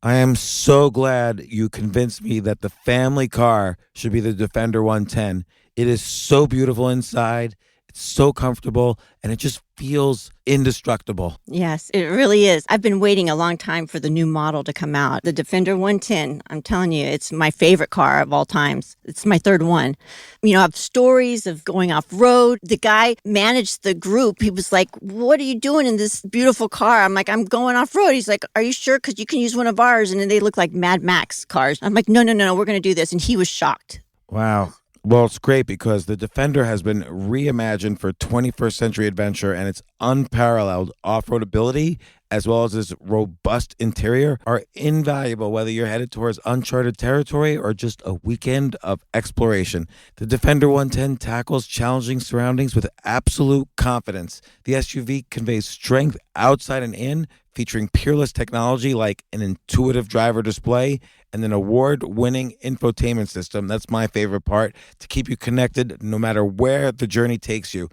I am so glad you convinced me that the family car should be the Defender 110. It is so beautiful inside, it's so comfortable, and it just feels indestructible. Yes, it really is. I've been waiting a long time for the new model to come out. The Defender 110, I'm telling you, it's my favorite car of all times. It's my third one. You know, I have stories of going off-road. The guy managed the group. He was like, what are you doing in this beautiful car? I'm like, I'm going off-road. He's like, are you sure? Because you can use one of ours. And then they look like Mad Max cars. I'm like, no, we're going to do this. And he was shocked. Wow. Well, it's great because the Defender has been reimagined for 21st century adventure, and its unparalleled off-road ability, as well as its robust interior, are invaluable whether you're headed towards uncharted territory or just a weekend of exploration. The Defender 110 tackles challenging surroundings with absolute confidence. The SUV conveys strength outside and in, featuring peerless technology like an intuitive driver display and an award-winning infotainment system. That's my favorite part, to keep you connected no matter where the journey takes you.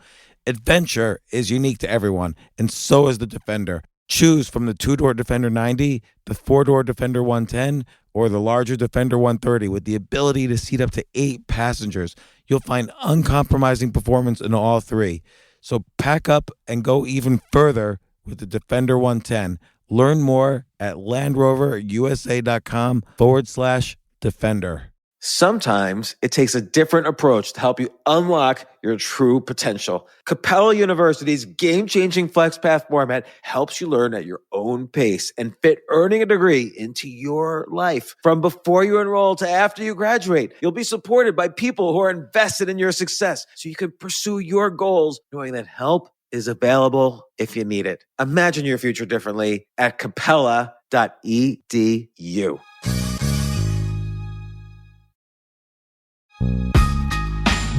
Adventure is unique to everyone, and so is the Defender. Choose from the two-door Defender 90, the four-door Defender 110, or the larger Defender 130 with the ability to seat up to 8 passengers. You'll find uncompromising performance in all three. So pack up and go even further with the Defender 110. Learn more at LandRoverUSA.com/Defender. Sometimes it takes a different approach to help you unlock your true potential. Capella University's game-changing FlexPath format helps you learn at your own pace and fit earning a degree into your life. From before you enroll to after you graduate, you'll be supported by people who are invested in your success so you can pursue your goals knowing that help is available if you need it. Imagine your future differently at capella.edu.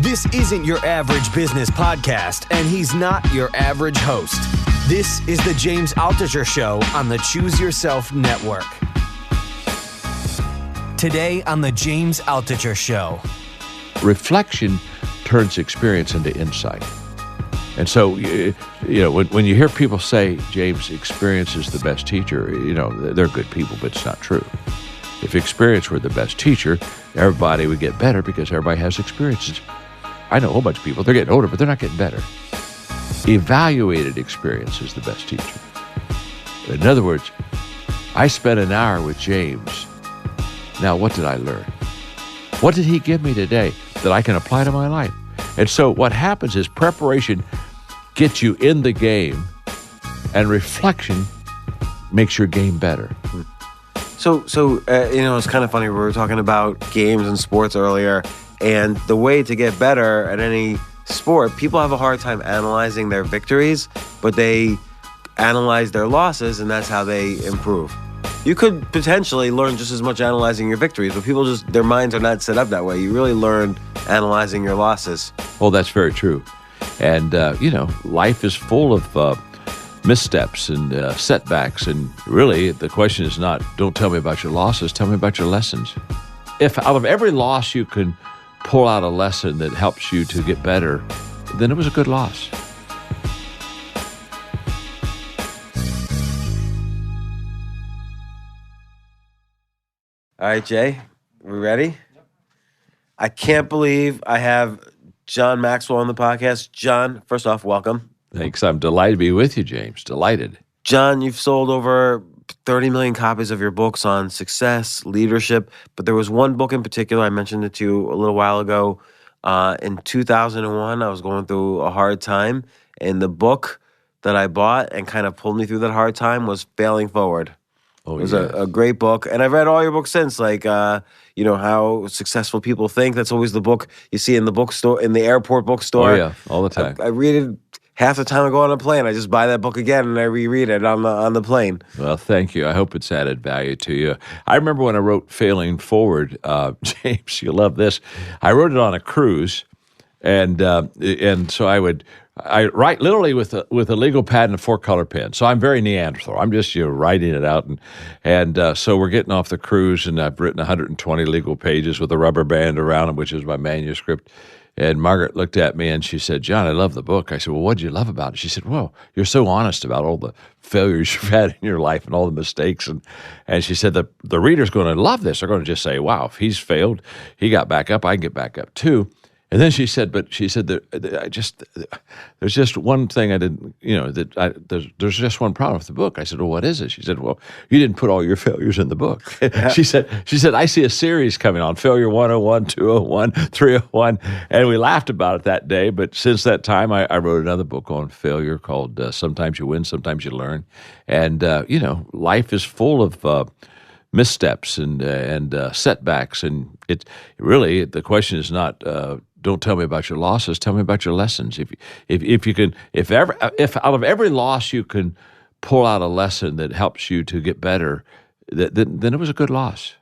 This isn't your average business podcast, and he's not your average host. This is the James Altucher Show on the Choose Yourself Network. Today on the James Altucher Show. Reflection turns experience into insight. And so, you know, when you hear people say, James, experience is the best teacher, you know, they're good people, but it's not true. If experience were the best teacher, everybody would get better because everybody has experiences. I know a whole bunch of people, they're getting older, but they're not getting better. Evaluated experience is the best teacher. In other words, I spent an hour with James. Now, what did I learn? What did he give me today that I can apply to my life? And so what happens is preparation gets you in the game, and reflection makes your game better. So you know, it's kind of funny. We were talking about games and sports earlier, and the way to get better at any sport, people have a hard time analyzing their victories, but they analyze their losses, and that's how they improve. You could potentially learn just as much analyzing your victories, but people just, their minds are not set up that way. You really learn analyzing your losses. Well, that's very true. And, you know, life is full of missteps and setbacks. And really, the question is not, don't tell me about your losses, tell me about your lessons. If out of every loss you can pull out a lesson that helps you to get better, then it was a good loss. All right, Jay, we ready? I can't believe I have John Maxwell on the podcast. John, first off, welcome. Thanks. I'm delighted to be with you, James. Delighted. John, you've sold over 30 million copies of your books on success, leadership, but there was one book in particular, I mentioned it to you a little while ago. In 2001, I was going through a hard time, and the book that I bought and kind of pulled me through that hard time was Failing Forward. Oh, it was a great book, and I've read all your books since, like, you know, How Successful People Think. That's always the book you see in the bookstore, in the airport bookstore. Oh, yeah, all the time. I read it half the time I go on a plane. I just buy that book again, and I reread it on the plane. Well, thank you. I hope it's added value to you. I remember when I wrote Failing Forward, James, you'll love this. I wrote it on a cruise, and so I write literally with a legal pad and a 4-color pen. So I'm very Neanderthal. I'm just writing it out, and so we're getting off the cruise, and I've written 120 legal pages with a rubber band around them, which is my manuscript. And Margaret looked at me and she said, John, I love the book. I said, well, what did you love about it? She said, well, you're so honest about all the failures you've had in your life and all the mistakes. And she said, the reader's going to love this. They're going to just say, wow, if he's failed, he got back up, I can get back up too. And then she said, there's just one thing I didn't, there's just one problem with the book. I said, well, what is it? She said, well, you didn't put all your failures in the book. She said, I see a series coming on, Failure 101, 201, 301. And we laughed about it that day. But since that time, I wrote another book on failure called Sometimes You Win, Sometimes You Learn. And, life is full of missteps and setbacks. And it really, the question is not, don't tell me about your losses. Tell me about your lessons. If out of every loss you can pull out a lesson that helps you to get better, then it was a good loss.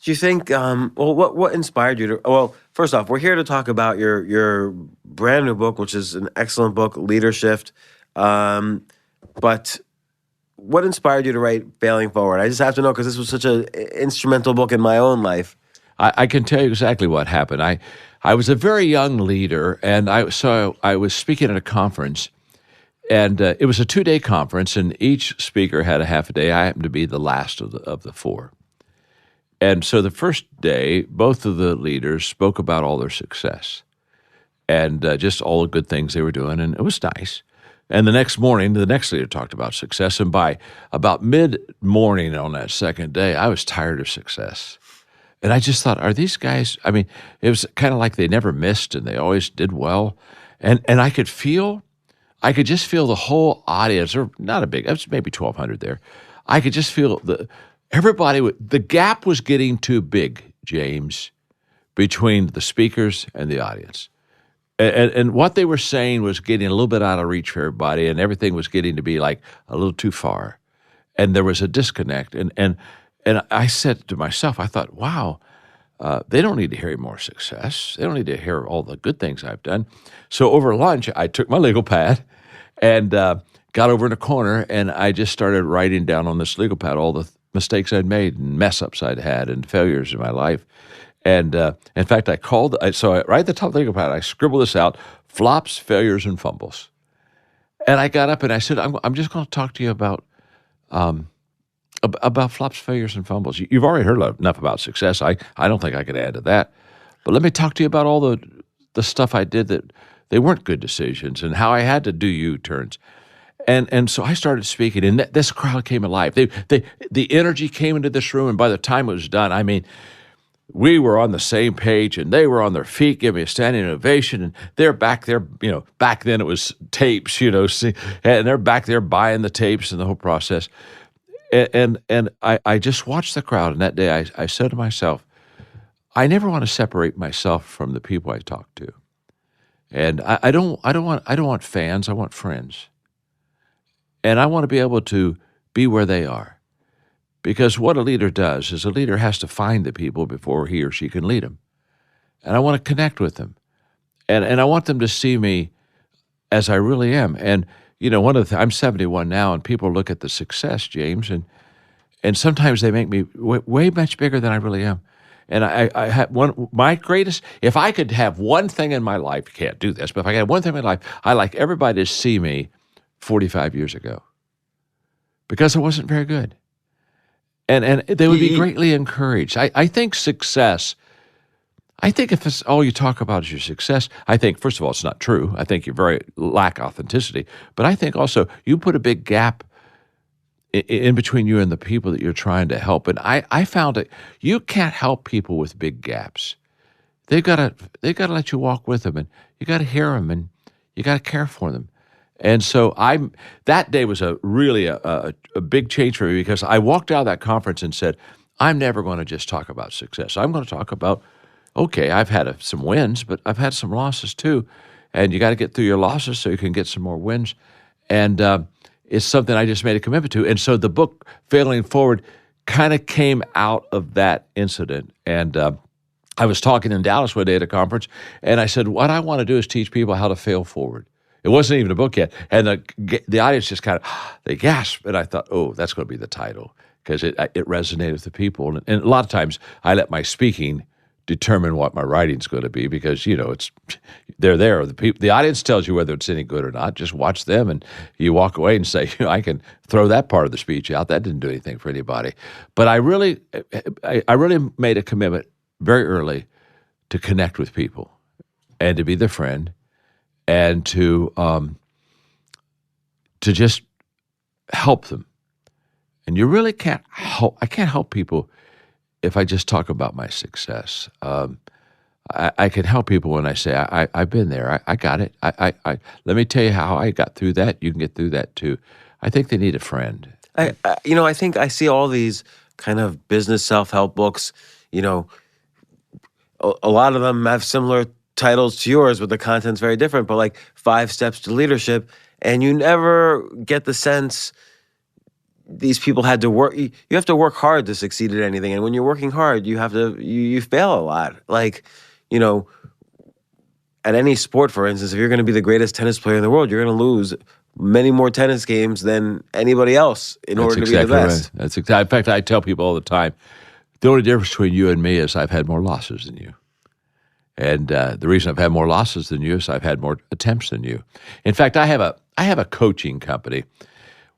Do you think? What inspired you to? Well, first off, we're here to talk about your brand new book, which is an excellent book, Leadership. But what inspired you to write Failing Forward? I just have to know because this was such an instrumental book in my own life. I can tell you exactly what happened. I was a very young leader, and I was speaking at a conference, and it was a 2-day conference, and each speaker had a half a day. I happened to be the last of the 4. And so the first day, both of the leaders spoke about all their success and just all the good things they were doing, and it was nice. And the next morning, the next leader talked about success, and by about mid-morning on that second day, I was tired of success. And I just thought, are these guys, it was kind of like they never missed and they always did well. And I could just feel the whole audience, or not a big, it was maybe 1,200 there. I could just feel the gap was getting too big, James, between the speakers and the audience. And what they were saying was getting a little bit out of reach for everybody, and everything was getting to be like a little too far. And there was a disconnect. And I said to myself, I thought, wow, they don't need to hear more success. They don't need to hear all the good things I've done. So over lunch, I took my legal pad and got over in a corner, and I just started writing down on this legal pad all the mistakes I'd made and mess-ups I'd had and failures in my life. And in fact, right at the top of the legal pad, I scribbled this out: flops, failures, and fumbles. And I got up and I said, I'm just going to talk to you about flops, failures, and fumbles. You've already heard enough about success. I don't think I could add to that. But let me talk to you about all the stuff I did that they weren't good decisions and how I had to do U-turns. And so I started speaking, and this crowd came alive. The energy came into this room, and by the time it was done, we were on the same page, and they were on their feet, giving me a standing ovation, and they're back there, back then it was tapes, and they're back there buying the tapes and the whole process. And I just watched the crowd, and that day I said to myself, I never want to separate myself from the people I talk to. And I don't want fans, I want friends. And I want to be able to be where they are. Because what a leader does is a leader has to find the people before he or she can lead them. And I want to connect with them. And I want them to see me as I really am. And, I'm 71 now, and people look at the success, James, and sometimes they make me way much bigger than I really am. And I had my greatest, if I could have one thing in my life, you can't do this, but if I could have one thing in my life, I like everybody to see me 45 years ago. Because I wasn't very good. And they would be greatly encouraged. I think success, if it's all you talk about is your success, I think, first of all, it's not true. I think you lack authenticity. But I think also you put a big gap in between you and the people that you're trying to help. And I found that you can't help people with big gaps. They've got to let you walk with them, and you got to hear them, and you got to care for them. And so that day was really a big change for me, because I walked out of that conference and said, I'm never going to just talk about success. I'm going to talk about, okay, I've had some wins, but I've had some losses too. And you got to get through your losses so you can get some more wins. And it's something I just made a commitment to. And so the book, Failing Forward, kind of came out of that incident. And I was talking in Dallas one day at a conference, and I said, what I want to do is teach people how to fail forward. It wasn't even a book yet. And the audience just kind of, they gasped. And I thought, oh, that's going to be the title, because it resonated with the people. And a lot of times I let my speaking determine what my writing's going to be because they're there. The audience tells you whether it's any good or not. Just watch them, and you walk away and say, I can throw that part of the speech out. That didn't do anything for anybody. But I really made a commitment very early to connect with people and to be their friend and to just help them. And you really can't help. I can't help people if I just talk about my success. I can help people when I say, I've been there. I got it. Let me tell you how I got through that. You can get through that too. I think they need a friend. I think I see all these kind of business self-help books. A lot of them have similar titles to yours, but the content's very different. But like 5 Steps to Leadership, and you never get the sense these people had to work. You have to work hard to succeed at anything, and when you're working hard, you have to you fail a lot. Like, at any sport, for instance, if you're going to be the greatest tennis player in the world, you're going to lose many more tennis games than anybody else in order to be the best. Right. That's exactly. In fact, I tell people all the time, the only difference between you and me is I've had more losses than you. And the reason I've had more losses than you is I've had more attempts than you. In fact, I have a coaching company.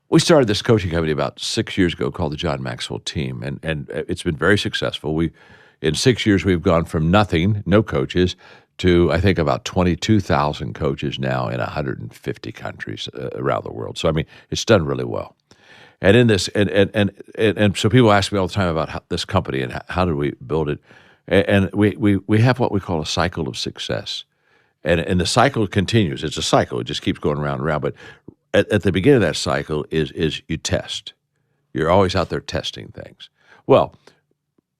We started this coaching company about 6 years ago called the John Maxwell Team, and it's been very successful. In 6 years, we've gone from nothing, no coaches, to I think about 22,000 coaches now in 150 countries around the world. So I mean, it's done really well. And in this, and so people ask me all the time about this company and how did we build it. And we have what we call a cycle of success, and the cycle continues. It's a cycle; it just keeps going around and around. But at the beginning of that cycle is you test. You're always out there testing things. Well,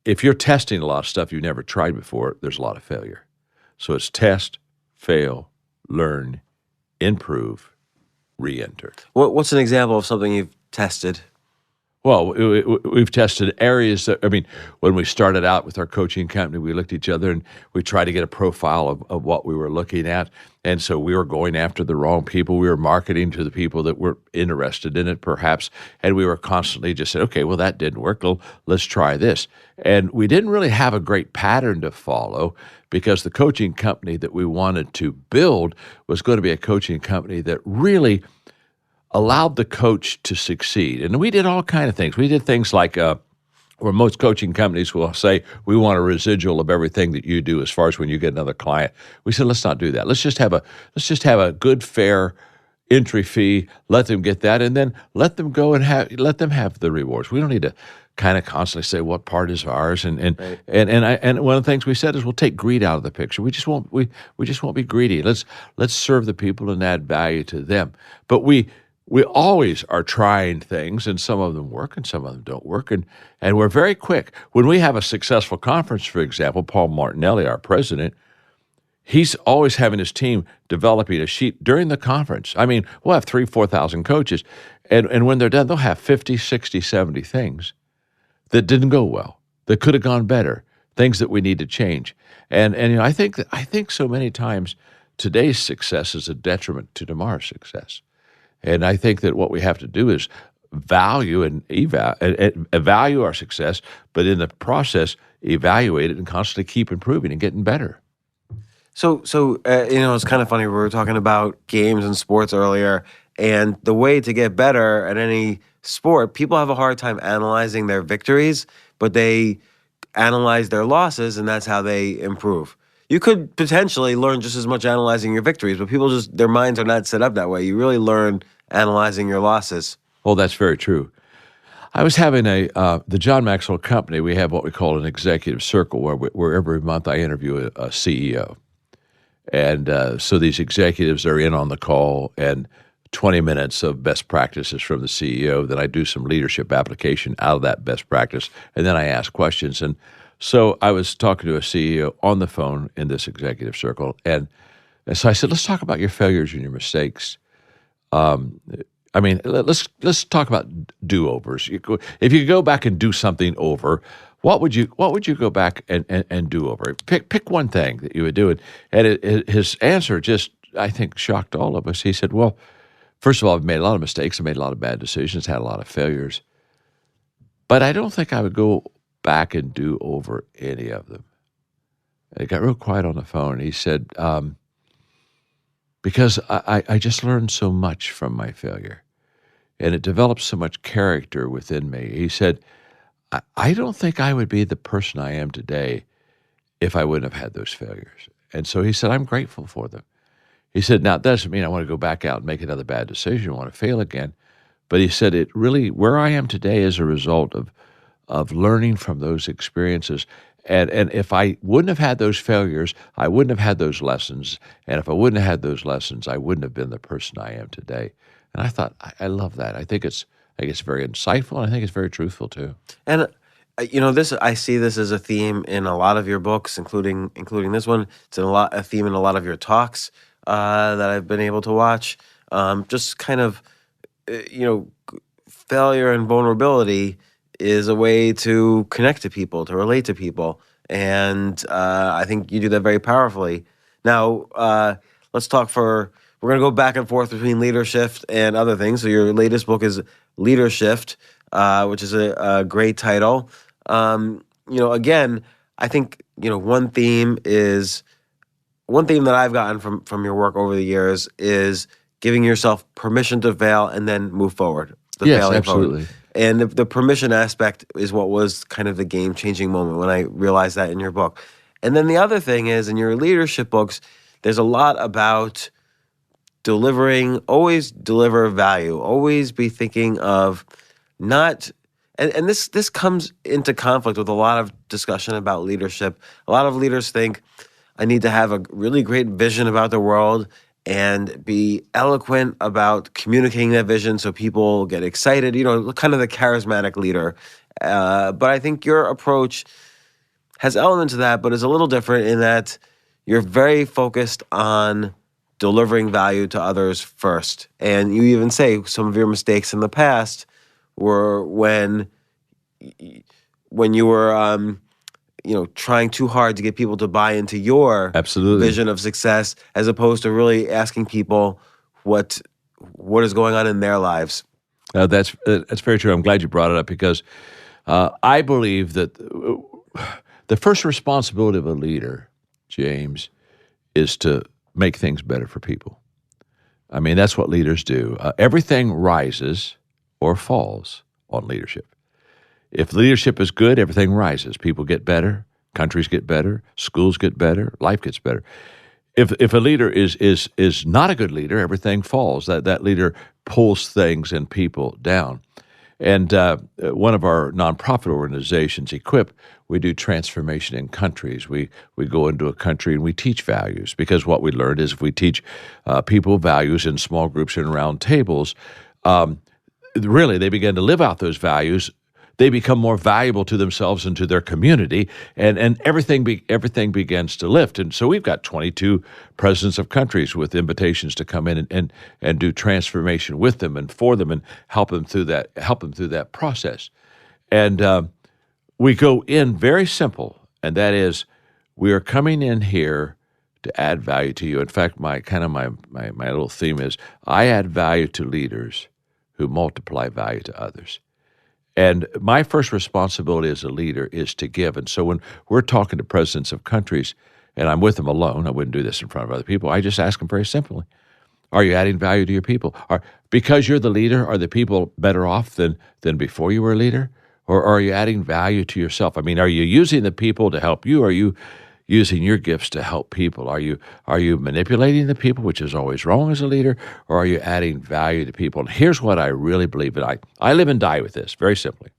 if you're testing a lot of stuff you've never tried before, there's a lot of failure. So it's test, fail, learn, improve, re-enter. What's an example of something you've tested? Well, we've tested areas that, when we started out with our coaching company, we looked at each other and we tried to get a profile of what we were looking at. And so we were going after the wrong people. We were marketing to the people that were interested in it, perhaps. And we were constantly just saying, okay, well, that didn't work. Well, let's try this. And we didn't really have a great pattern to follow because the coaching company that we wanted to build was going to be a coaching company that really allowed the coach to succeed. And we did all kinds of things. We did things like where most coaching companies will say, we want a residual of everything that you do as far as when you get another client. We said, let's not do that. Let's just have a good, fair entry fee, let them get that, and then let them go and let them have the rewards. We don't need to kind of constantly say what part is ours. And one of the things we said is we'll take greed out of the picture. We just won't be greedy. Let's serve the people and add value to them. But we always are trying things, and some of them work and some of them don't work. And we're very quick. When we have a successful conference, for example, Paul Martinelli, our president, he's always having his team developing a sheet during the conference. We'll have 3,000-4,000 coaches, and when they're done, they'll have 50, 60, 70 things that didn't go well, that could have gone better, things that we need to change. And I think so many times today's success is a detriment to tomorrow's success. And I think that what we have to do is value and value our success, but in the process, evaluate it and constantly keep improving and getting better. So it's kind of funny. We were talking about games and sports earlier, and the way to get better at any sport, people have a hard time analyzing their victories, but they analyze their losses, and that's how they improve. You could potentially learn just as much analyzing your victories, but people their minds are not set up that way. You really learn analyzing your losses. Well, that's very true. I was having the John Maxwell Company, we have what we call an executive circle where every month I interview a CEO. And so these executives are in on the call and 20 minutes of best practices from the CEO. Then I do some leadership application out of that best practice, and then I ask questions. And so I was talking to a CEO on the phone in this executive circle, and so I said, let's talk about your failures and your mistakes. Let's talk about do-overs. If you could go back and do something over, what would you go back and do over? Pick one thing that you would do. And his answer just, I think, shocked all of us. He said, well, first of all, I've made a lot of mistakes. I made a lot of bad decisions, had a lot of failures. But I don't think I would go back and do over any of them. It got real quiet on the phone. He said, because I just learned so much from my failure, and it developed so much character within me. He said, I don't think I would be the person I am today if I wouldn't have had those failures. And so he said, I'm grateful for them. He said, now, it doesn't mean I want to go back out and make another bad decision, want to fail again. But he said, it really, where I am today is a result of learning from those experiences. And if I wouldn't have had those failures, I wouldn't have had those lessons. And if I wouldn't have had those lessons, I wouldn't have been the person I am today. And I thought, I love that. I think it's very insightful, and I think it's very truthful too. And this, I see this as a theme in a lot of your books, including this one. It's a theme in a lot of your talks that I've been able to watch. Just kind of, failure and vulnerability is a way to connect to people, to relate to people, and I think you do that very powerfully. Now, let's talk we're going to go back and forth between leadership and other things. So your latest book is Leadership, which is a great title. Again, I think, one theme that I've gotten from your work over the years is giving yourself permission to fail and then move forward. Yes, absolutely. Forward. And the permission aspect is what was kind of the game-changing moment when I realized that in your book. And then the other thing is, in your leadership books, there's a lot about always deliver value, always be thinking of not, and this comes into conflict with a lot of discussion about leadership. A lot of leaders think, I need to have a really great vision about the world and be eloquent about communicating that vision so people get excited, kind of the charismatic leader. But I think your approach has elements of that, but is a little different in that you're very focused on delivering value to others first. And you even say some of your mistakes in the past were when you were trying too hard to get people to buy into your Absolutely. vision of success, as opposed to really asking people what is going on in their lives. That's very true. I'm glad you brought it up because I believe that the first responsibility of a leader, James, is to make things better for people. I mean, that's what leaders do. Everything rises or falls on leadership. If leadership is good, everything rises. People get better, countries get better, schools get better, life gets better. If a leader is not a good leader, everything falls. That leader pulls things and people down. And one of our nonprofit organizations, Equip, we do transformation in countries. We go into a country and we teach values, because what we learned is if we teach people values in small groups and around tables, really they begin to live out those values. They become more valuable to themselves and to their community, and everything begins to lift. And so we've got 22 presidents of countries with invitations to come in and do transformation with them and for them and help them through that process. And we go in very simple, and that is, we are coming in here to add value to you. In fact, my little theme is, I add value to leaders who multiply value to others. And my first responsibility as a leader is to give. And so when we're talking to presidents of countries, and I'm with them alone, I wouldn't do this in front of other people, I just ask them very simply, are you adding value to your people? Because you're the leader, are the people better off than before you were a leader? Or are you adding value to yourself? I mean, are you using the people to help you? Are you using your gifts to help people? Are you manipulating the people, which is always wrong as a leader, or are you adding value to people? And here's what I really believe, and I live and die with this, very simply.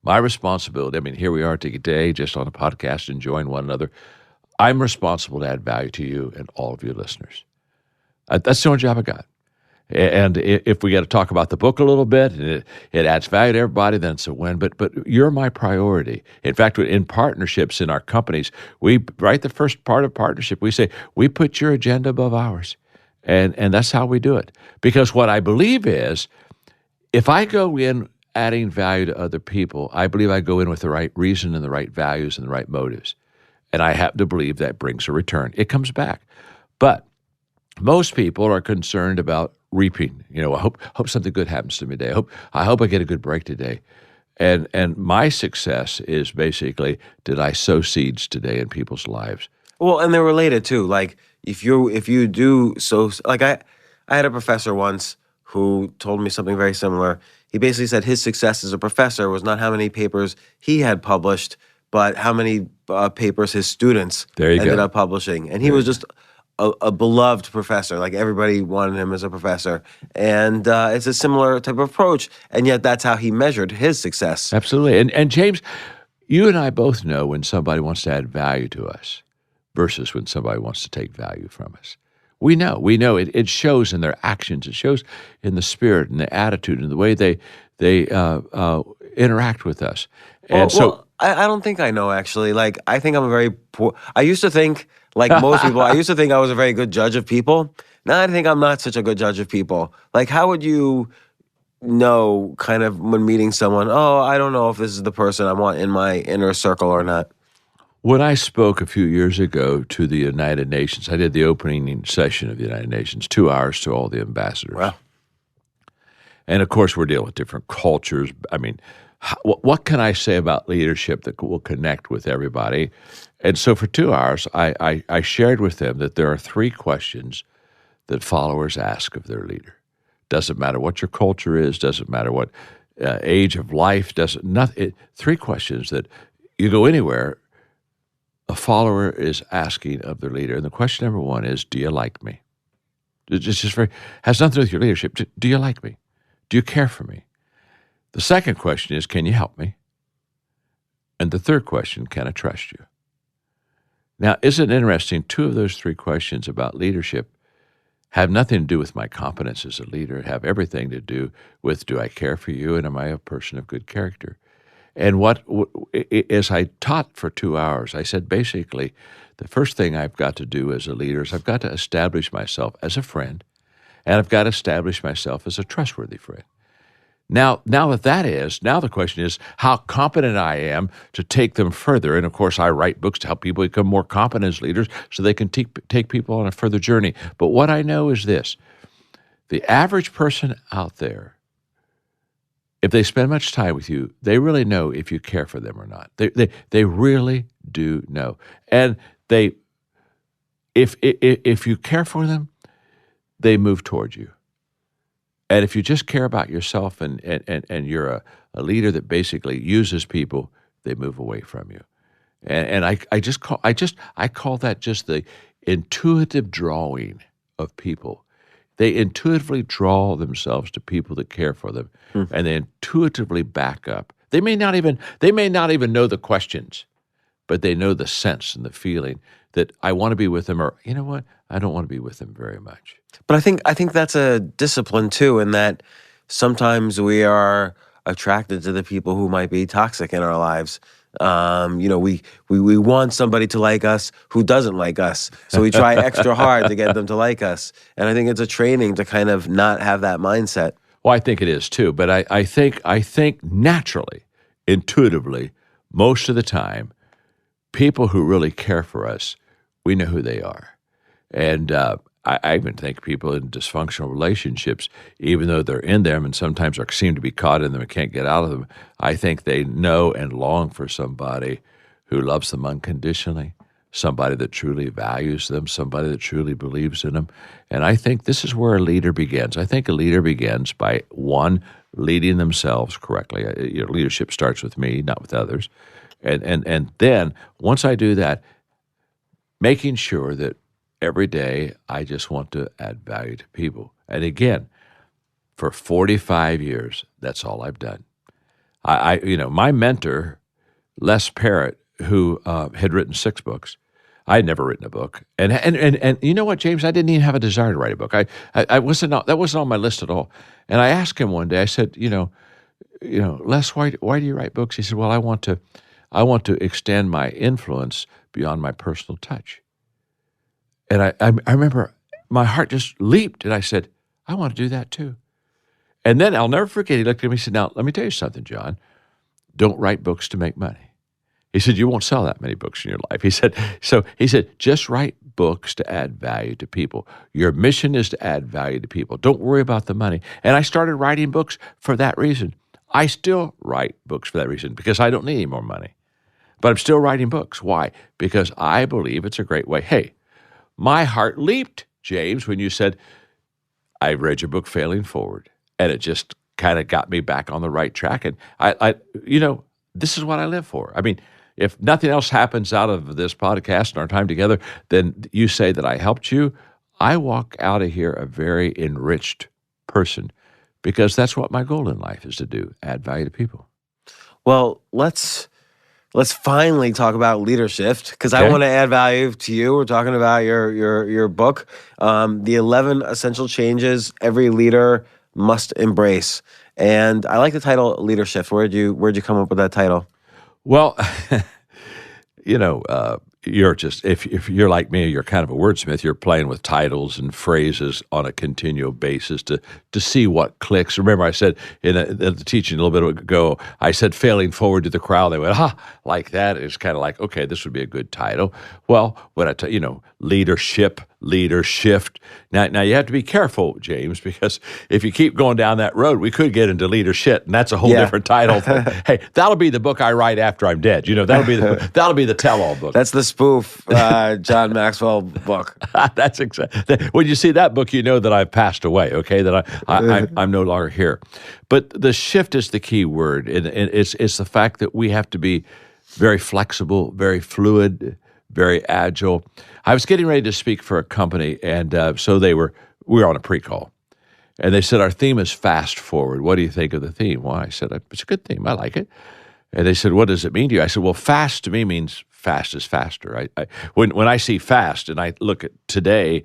My responsibility, I mean, here we are today just on a podcast enjoying one another. I'm responsible to add value to you and all of your listeners. That's the only job I got. And if we got to talk about the book a little bit, and it adds value to everybody, then it's a win. But you're my priority. In fact, in partnerships in our companies, we write the first part of partnership. We say, we put your agenda above ours. And that's how we do it. Because what I believe is, if I go in adding value to other people, I believe I go in with the right reason and the right values and the right motives. And I happen to believe that brings a return. It comes back. But most people are concerned about reaping. I hope something good happens to me today. I hope I get a good break today. And my success is basically, did I sow seeds today in people's lives? Well, and they're related too. Like if you do so, like I had a professor once who told me something very similar. He basically said his success as a professor was not how many papers he had published, but how many papers his students ended up publishing. And he was just a beloved professor. Like everybody wanted him as a professor. And it's a similar type of approach. And yet that's how he measured his success. Absolutely. And James, you and I both know when somebody wants to add value to us versus when somebody wants to take value from us. We know it shows in their actions. It shows in the spirit and the attitude and the way they interact with us. And I don't think I know, actually. Like, I think I'm a very poor. I used to think, like most people, I used to think I was a very good judge of people. Now I think I'm not such a good judge of people. Like, how would you know, kind of when meeting someone, oh, I don't know if this is the person I want in my inner circle or not? When I spoke a few years ago to the United Nations, I did the opening session of the United Nations, 2 hours to all the ambassadors. Wow. And of course, we're dealing with different cultures. I mean, what can I say about leadership that will connect with everybody? And so for 2 hours, I shared with them that there are 3 questions that followers ask of their leader. Doesn't matter what your culture is, doesn't matter what age of life, 3 questions that you go anywhere, a follower is asking of their leader. And the question number 1 is, do you like me? It's just has nothing to do with your leadership. Do you like me? Do you care for me? The second question is, can you help me? And the third question, can I trust you? Now, isn't it interesting? 2 of those 3 questions about leadership have nothing to do with my competence as a leader. Have everything to do with, do I care for you, and am I a person of good character? And as I taught for 2 hours, I said basically the first thing I've got to do as a leader is I've got to establish myself as a friend, and I've got to establish myself as a trustworthy friend. Now the question is how competent I am to take them further. And of course, I write books to help people become more competent as leaders so they can take people on a further journey. But what I know is this: the average person out there, if they spend much time with you, they really know if you care for them or not. They really do know. And if you care for them, they move towards you. And if you just care about yourself and you're a leader that basically uses people, they move away from you. And I call that just the intuitive drawing of people. They intuitively draw themselves to people that care for them, and they intuitively back up. They may not even know the questions, but they know the sense and the feeling that I want to be with them, or you know what, I don't want to be with them very much. But I think that's a discipline too, in that sometimes we are attracted to the people who might be toxic in our lives. We want somebody to like us who doesn't like us, so we try extra hard to get them to like us. And I think it's a training to kind of not have that mindset. Well, I think it is too, but I think naturally, intuitively, most of the time, people who really care for us, we know who they are. And I even think people in dysfunctional relationships, even though they're in them and sometimes seem to be caught in them and can't get out of them, I think they know and long for somebody who loves them unconditionally, somebody that truly values them, somebody that truly believes in them. And I think this is where a leader begins. I think a leader begins by, 1, leading themselves correctly. Leadership starts with me, not with others. And then once I do that, making sure that every day I just want to add value to people. And again, for 45 years, that's all I've done. My mentor, Les Parrott, who had written 6 books, I had never written a book. And you know what, James? I didn't even have a desire to write a book. That wasn't on my list at all. And I asked him one day, I said, Les, why do you write books? He said, well, I want to extend my influence beyond my personal touch. And I remember my heart just leaped, and I said, I want to do that too. And then I'll never forget, he looked at me and said, now, let me tell you something, John. Don't write books to make money. He said, you won't sell that many books in your life. He said, just write books to add value to people. Your mission is to add value to people. Don't worry about the money. And I started writing books for that reason. I still write books for that reason because I don't need any more money. But I'm still writing books. Why? Because I believe it's a great way. Hey, my heart leaped, James, when you said, I read your book, Failing Forward, and it just kind of got me back on the right track. And this is what I live for. I mean, if nothing else happens out of this podcast and our time together, then you say that I helped you. I walk out of here a very enriched person because that's what my goal in life is to do, add value to people. Well, let's finally talk about leadership because I Okay. want to add value to you. We're talking about your book, the 11 essential changes every leader must embrace. And I like the title Leadership. Where'd you come up with that title? Well, you're just, if you're like me, you're kind of a wordsmith. You're playing with titles and phrases on a continual basis to see what clicks. Remember, I said in the teaching a little bit ago, I said failing forward to the crowd. They went, like that. It's kind of like, okay, this would be a good title. Well, when I tell leadership, leader shift. Now you have to be careful, James, because if you keep going down that road, we could get into leadership, and that's a whole different title. Hey, that'll be the book I write after I'm dead. That'll be the tell-all book. That's the spoof John Maxwell book. That's exactly. When you see that book, you know that I've passed away. Okay, that I'm no longer here. But the shift is the key word, and it's the fact that we have to be very flexible, very fluid, very agile. I was getting ready to speak for a company, and so we were on a pre-call. And they said, our theme is fast forward. What do you think of the theme? Well, I said, it's a good theme. I like it. And they said, what does it mean to you? I said, well, fast to me means fast is faster. When I see fast and I look at today,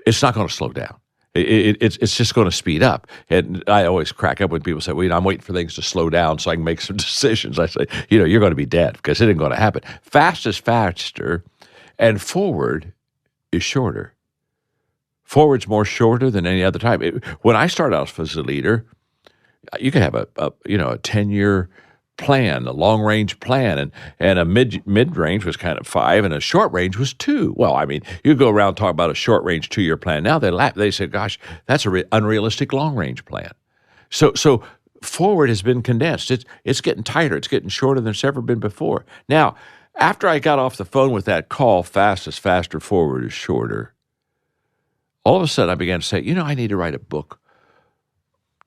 it's not going to slow down. It's just going to speed up. And I always crack up when people say, I'm waiting for things to slow down so I can make some decisions. I say, you're going to be dead because it isn't going to happen. Fast is faster, and forward is shorter. Forward's more shorter than any other time. When I started off as a leader, you could have a 10-year plan, a long-range plan, and a mid-range was kind of 5, and a short-range was 2. Well, I mean, you go around and talk about a short-range 2-year plan. Now they say, gosh, that's an unrealistic long-range plan. So forward has been condensed. It's getting tighter. It's getting shorter than it's ever been before. Now, after I got off the phone with that call, fast is faster, forward is shorter, all of a sudden I began to say, I need to write a book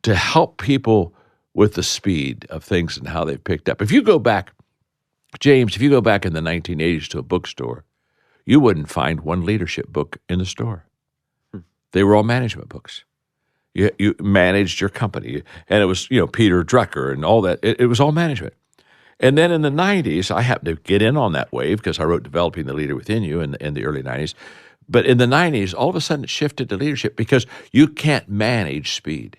to help people with the speed of things and how they've picked up. If you go back, James, in the 1980s to a bookstore, you wouldn't find one leadership book in the store. They were all management books. You managed your company, and it was, Peter Drucker and all that. It was all management. And then in the 90s, I happened to get in on that wave because I wrote Developing the Leader Within You in the early 90s. But in the 90s, all of a sudden it shifted to leadership because you can't manage speed.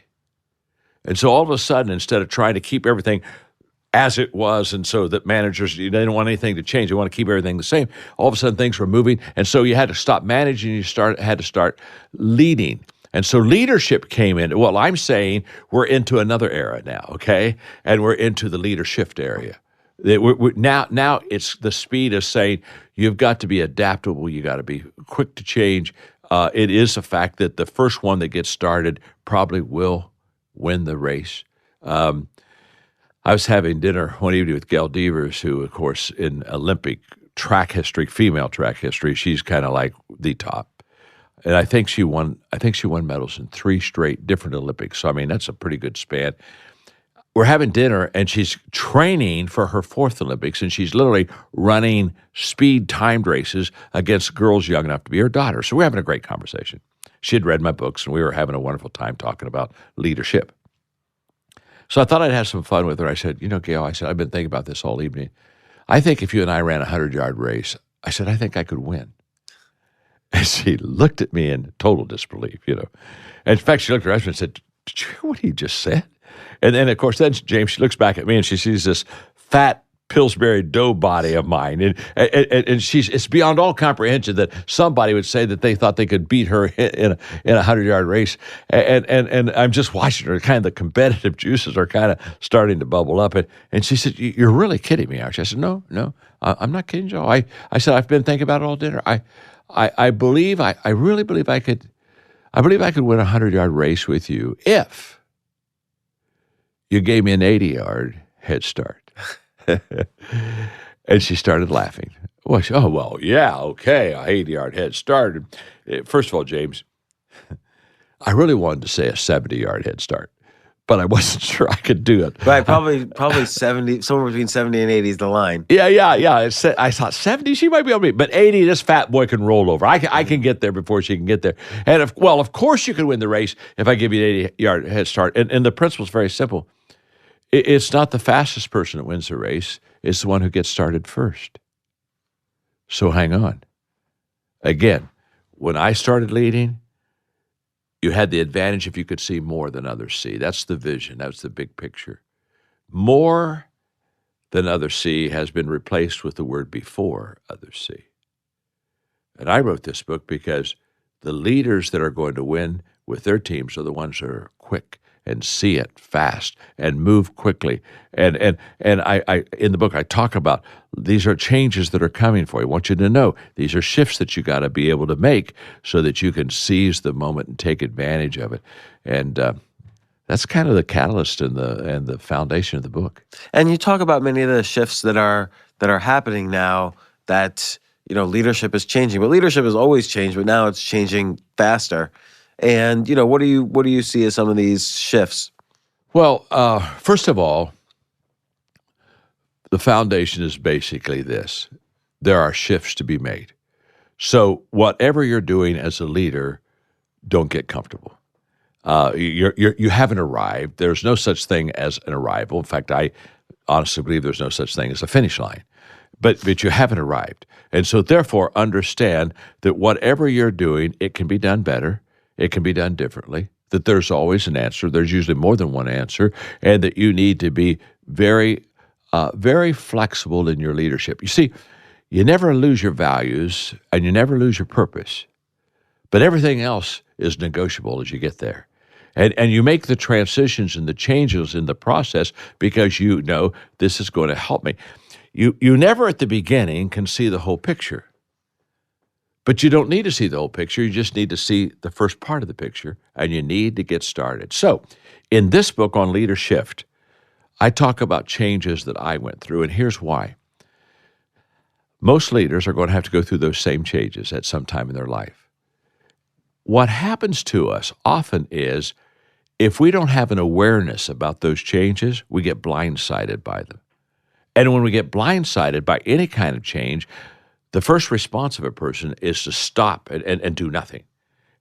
And so all of a sudden, instead of trying to keep everything as it was, and so that managers, they didn't want anything to change, they want to keep everything the same, all of a sudden things were moving, and so you had to stop managing, you had to start leading. And so leadership came in. Well, I'm saying we're into another era now, okay? And we're into the leadership area. Now it's the speed of saying you've got to be adaptable, you got to be quick to change. It is a fact that the first one that gets started probably will win the race. I was having dinner one evening with Gail Devers, who, of course, in Olympic track history, female track history, she's kind of like the top. And I think she won medals in 3 straight different Olympics. So, I mean, that's a pretty good span. We're having dinner, and she's training for her 4th Olympics, and she's literally running speed timed races against girls young enough to be her daughter. So we're having a great conversation. She had read my books, and we were having a wonderful time talking about leadership. So I thought I'd have some fun with her. I said, Gail, I've been thinking about this all evening. I think if you and I ran a 100-yard race, I said, I think I could win. And she looked at me in total disbelief, And in fact, she looked at her husband and said, did you hear what he just said? And then, of course, James, she looks back at me and she sees this fat Pillsbury dough body of mine. And it's beyond all comprehension that somebody would say that they thought they could beat her in a 100-yard race. And I'm just watching her, kind of the competitive juices are kind of starting to bubble up. And she said, you're really kidding me, aren't you? I said, no, I'm not kidding, Joe. I said, I've been thinking about it all dinner. I really believe I could win a 100-yard race with you if You gave me an 80-yard head start. And she started laughing. Well, yeah, okay, a 80-yard head start. First of all, James, I really wanted to say a 70-yard head start, but I wasn't sure I could do it. Right, probably 70, somewhere between 70 and 80 is the line. Yeah. I thought 70, she might be able to, but 80, this fat boy can roll over. I can get there before she can get there. And of course you can win the race if I give you an 80-yard head start. And the principle is very simple. It's not the fastest person that wins the race. It's the one who gets started first. So hang on. Again, when I started leading, you had the advantage if you could see more than others see. That's the vision. That's the big picture. More than others see has been replaced with the word before others see. And I wrote this book because the leaders that are going to win with their teams are the ones that are quick and see it fast and move quickly. And I in the book I talk about these are changes that are coming for you. I want you to know these are shifts that you got to be able to make so that you can seize the moment and take advantage of it. And that's kind of the catalyst and the foundation of the book. And you talk about many of the shifts that are happening now that, leadership is changing. But leadership has always changed, but now it's changing faster. And, what do you see as some of these shifts? Well, first of all, the foundation is basically this. There are shifts to be made. So whatever you're doing as a leader, don't get comfortable. You haven't arrived. There's no such thing as an arrival. In fact, I honestly believe there's no such thing as a finish line. But you haven't arrived. And so therefore, understand that whatever you're doing, it can be done better. It can be done differently, that there's always an answer. There's usually more than one answer, and that you need to be very, very flexible in your leadership. You see, you never lose your values, and you never lose your purpose, but everything else is negotiable as you get there. And you make the transitions and the changes in the process because you know this is going to help me. You never at the beginning can see the whole picture. But you don't need to see the whole picture. You just need to see the first part of the picture, and you need to get started. So in this book on Leadership, I talk about changes that I went through, and here's why. Most leaders are going to have to go through those same changes at some time in their life. What happens to us often is if we don't have an awareness about those changes, we get blindsided by them. And when we get blindsided by any kind of change, the first response of a person is to stop and do nothing.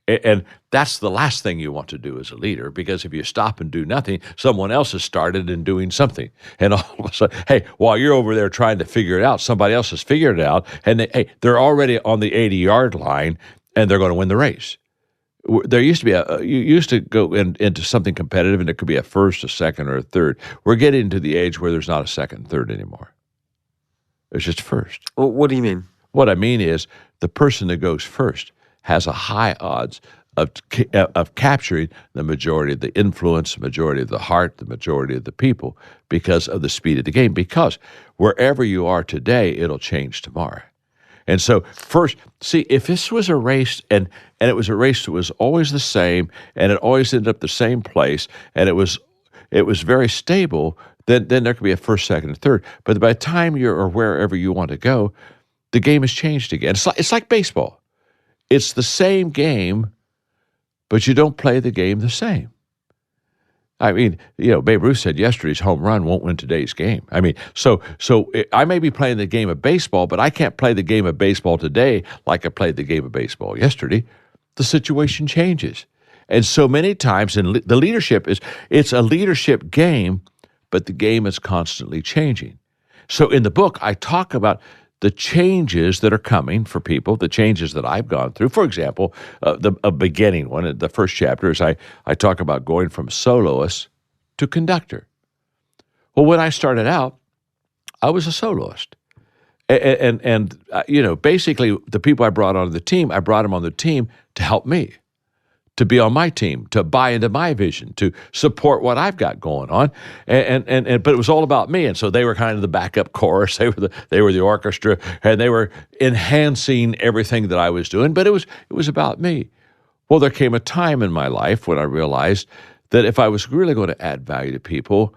And that's the last thing you want to do as a leader, because if you stop and do nothing, someone else has started and doing something. And all of a sudden, hey, while you're over there trying to figure it out, somebody else has figured it out, and they're already on the 80-yard line, and they're going to win the race. There used to be you used to go into something competitive, and it could be a first, a second, or a third. We're getting to the age where there's not a second and third anymore. It's just first. Well, what do you mean? What I mean is the person that goes first has a high odds of capturing the majority of the influence, the majority of the heart, the majority of the people because of the speed of the game. Because wherever you are today, it'll change tomorrow. And so first, see, if this was a race and it was a race that was always the same and it always ended up the same place and it was very stable, then there could be a first, second, and third. But by the time you're or wherever you want to go, the game has changed again. It's like baseball. It's the same game, but you don't play the game the same. I mean, Babe Ruth said yesterday's home run won't win today's game. I mean, so I may be playing the game of baseball, but I can't play the game of baseball today like I played the game of baseball yesterday. The situation changes. And so many times in the leadership it's a leadership game, but the game is constantly changing. So in the book, I talk about the changes that are coming for people, the changes that I've gone through. For example, a beginning one, the first chapter is I talk about going from soloist to conductor. Well, when I started out, I was a soloist. And basically the people I brought onto the team, I brought them on the team to help me, to be on my team, to buy into my vision, to support what I've got going on, but it was all about me. And so they were kind of the backup chorus, they were the orchestra, and they were enhancing everything that I was doing. But it was about me. Well, there came a time in my life when I realized that if I was really going to add value to people,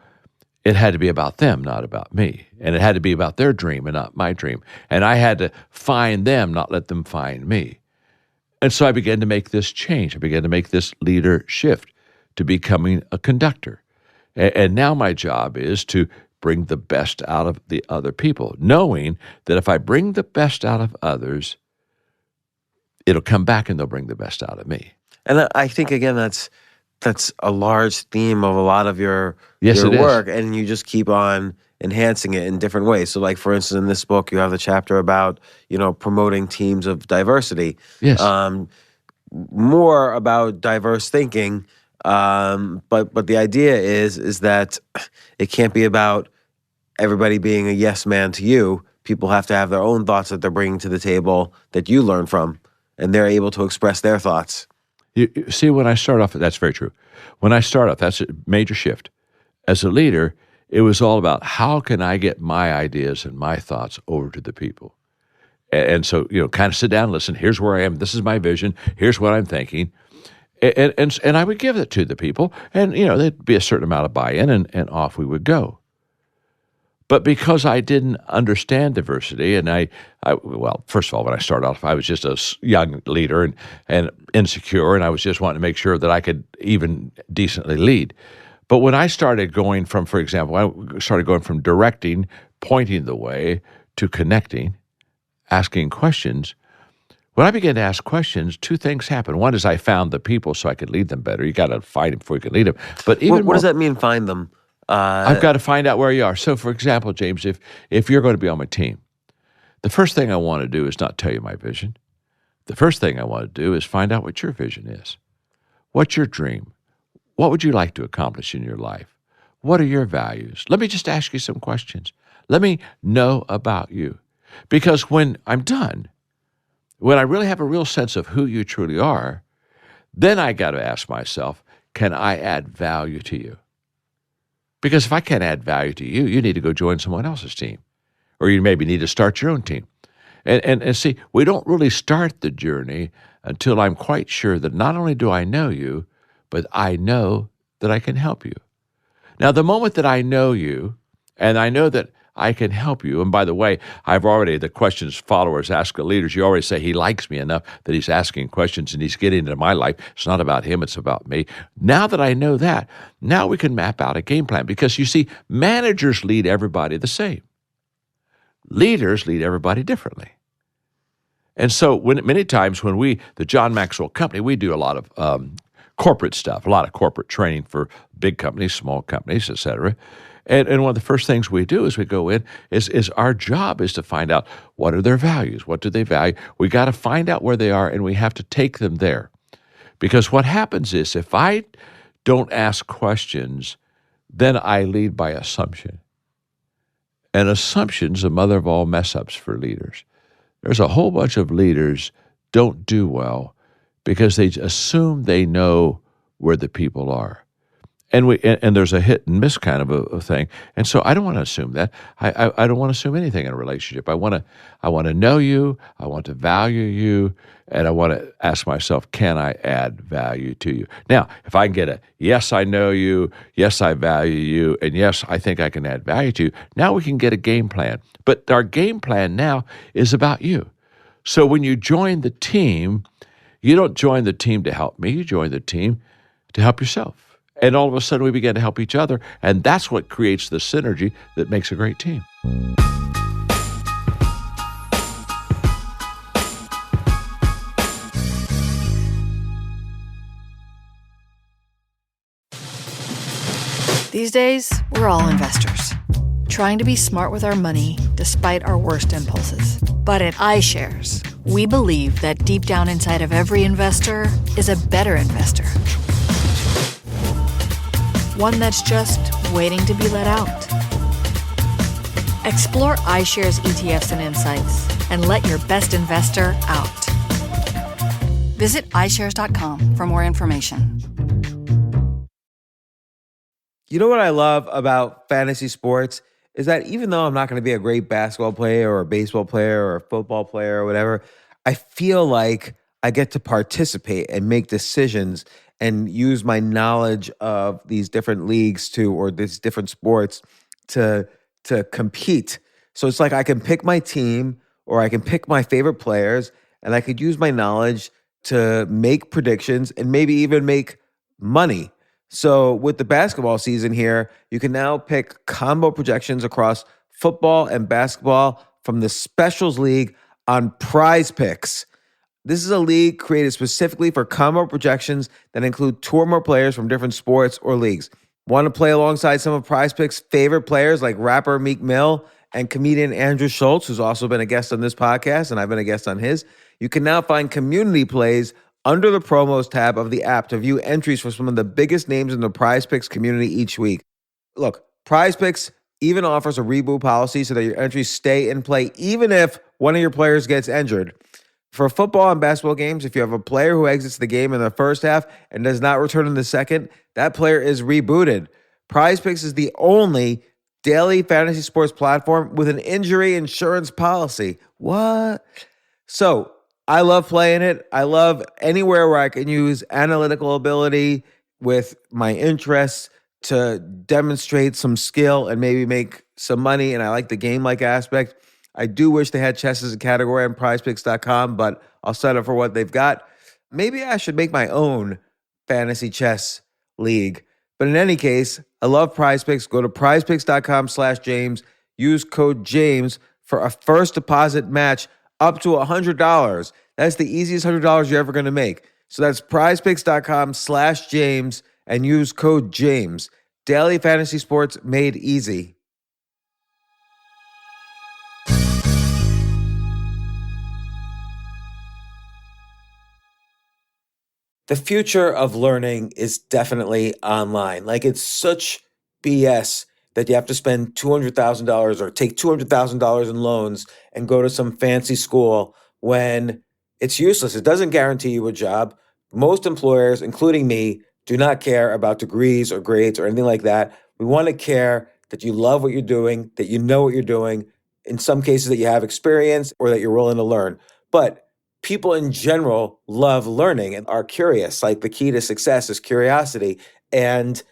it had to be about them, not about me. And it had to be about their dream and not my dream. And I had to find them, not let them find me. And so I began to make this change. I began to make this leader shift to becoming a conductor. And now my job is to bring the best out of the other people, knowing that if I bring the best out of others, it'll come back and they'll bring the best out of me. And I think, again, that's a large theme of a lot of your Yes, it is. work, and you just keep on enhancing it in different ways. So, like, for instance, in this book, you have the chapter about, promoting teams of diversity. Yes. More about diverse thinking, but the idea is that it can't be about everybody being a yes man to you. People have to have their own thoughts that they're bringing to the table that you learn from, and they're able to express their thoughts. You see, when I start off, that's very true. When I start off, that's a major shift. As a leader, it was all about how can I get my ideas and my thoughts over to the people. And so, kind of sit down and listen. Here's where I am. This is my vision. Here's what I'm thinking. And I would give it to the people. And, there'd be a certain amount of buy-in, and off we would go. But because I didn't understand diversity, and well, first of all, when I started off, I was just a young leader and insecure, and I was just wanting to make sure that I could even decently lead. But when I started going from, for example, I started going from directing, pointing the way, to connecting, asking questions. When I began to ask questions, two things happened. One is I found the people so I could lead them better. You got to find them before you can lead them. But even what does that mean, find them? I've got to find out where you are. So, for example, James, if you're going to be on my team, the first thing I want to do is not tell you my vision. The first thing I want to do is find out what your vision is. What's your dream? What would you like to accomplish in your life? What are your values? Let me just ask you some questions. Let me know about you. Because when I'm done, when I really have a real sense of who you truly are, then I got to ask myself, can I add value to you? Because if I can't add value to you, you need to go join someone else's team. Or you maybe need to start your own team. And see, we don't really start the journey until I'm quite sure that not only do I know you, but I know that I can help you. Now, the moment that I know you, and I know that I can help you, and by the way, the questions followers ask leaders, you already say he likes me enough that he's asking questions and he's getting into my life. It's not about him, it's about me. Now that I know that, now we can map out a game plan. Because you see, managers lead everybody the same. Leaders lead everybody differently. And so many times when the John Maxwell Company, we do a lot of corporate stuff, a lot of corporate training for big companies, small companies, et cetera. And one of the first things we do as we go in is our job is to find out what are their values, what do they value. We got to find out where they are, and we have to take them there. Because what happens is if I don't ask questions, then I lead by assumption. And assumption's the mother of all mess-ups for leaders. There's a whole bunch of leaders don't do well because they assume they know where the people are. And there's a hit and miss kind of a thing. And so I don't want to assume that. I don't want to assume anything in a relationship. I want to know you, I want to value you, and I want to ask myself, can I add value to you? Now, if I can get a yes, I know you, yes, I value you, and yes, I think I can add value to you, now we can get a game plan. But our game plan now is about you. So when you join the team, you don't join the team to help me, you join the team to help yourself. And all of a sudden we begin to help each other, and that's what creates the synergy that makes a great team. These days, we're all investors, trying to be smart with our money despite our worst impulses. But at iShares, we believe that deep down inside of every investor is a better investor. One that's just waiting to be let out. Explore iShares ETFs and insights and let your best investor out. Visit iShares.com for more information. You know what I love about fantasy sports is that even though I'm not going to be a great basketball player or a baseball player or a football player or whatever, I feel like I get to participate and make decisions and use my knowledge of these different leagues or these different sports to compete. So it's like I can pick my team or I can pick my favorite players, and I could use my knowledge to make predictions and maybe even make money. So with the basketball season here, you can now pick combo projections across football and basketball from the Specials League on Prize Picks. This is a league created specifically for combo projections that include two or more players from different sports or leagues. Want to play alongside some of Prize Picks' favorite players like rapper Meek Mill and comedian Andrew Schultz, who's also been a guest on this podcast, and I've been a guest on his? You can now find community plays under the promos tab of the app to view entries for some of the biggest names in the Prize Picks community each week. Look, Prize Picks even offers a reboot policy so that your entries stay in play even if one of your players gets injured. For football and basketball games, if you have a player who exits the game in the first half and does not return in the second, that player is rebooted. Prize Picks is the only daily fantasy sports platform with an injury insurance policy. What? So I love playing it. I love anywhere where I can use analytical ability with my interests to demonstrate some skill and maybe make some money. And I like the game-like aspect. I do wish they had chess as a category on prizepicks.com, but I'll settle for what they've got. Maybe I should make my own fantasy chess league. But in any case, I love Prize Picks. Go to prizepicks.com/James. Use code James for a first deposit match up to $100. That's the easiest $100 you're ever going to make. So that's prizepicks.com/James and use code James. Daily fantasy sports made easy. The future of learning is definitely online. Like, it's such BS that you have to spend $200,000 or take $200,000 in loans and go to some fancy school when it's useless. It doesn't guarantee you a job. Most employers, including me, do not care about degrees or grades or anything like that. We want to care that you love what you're doing, that you know what you're doing, in some cases that you have experience or that you're willing to learn. But people in general love learning and are curious. Like, the key to success is curiosity. And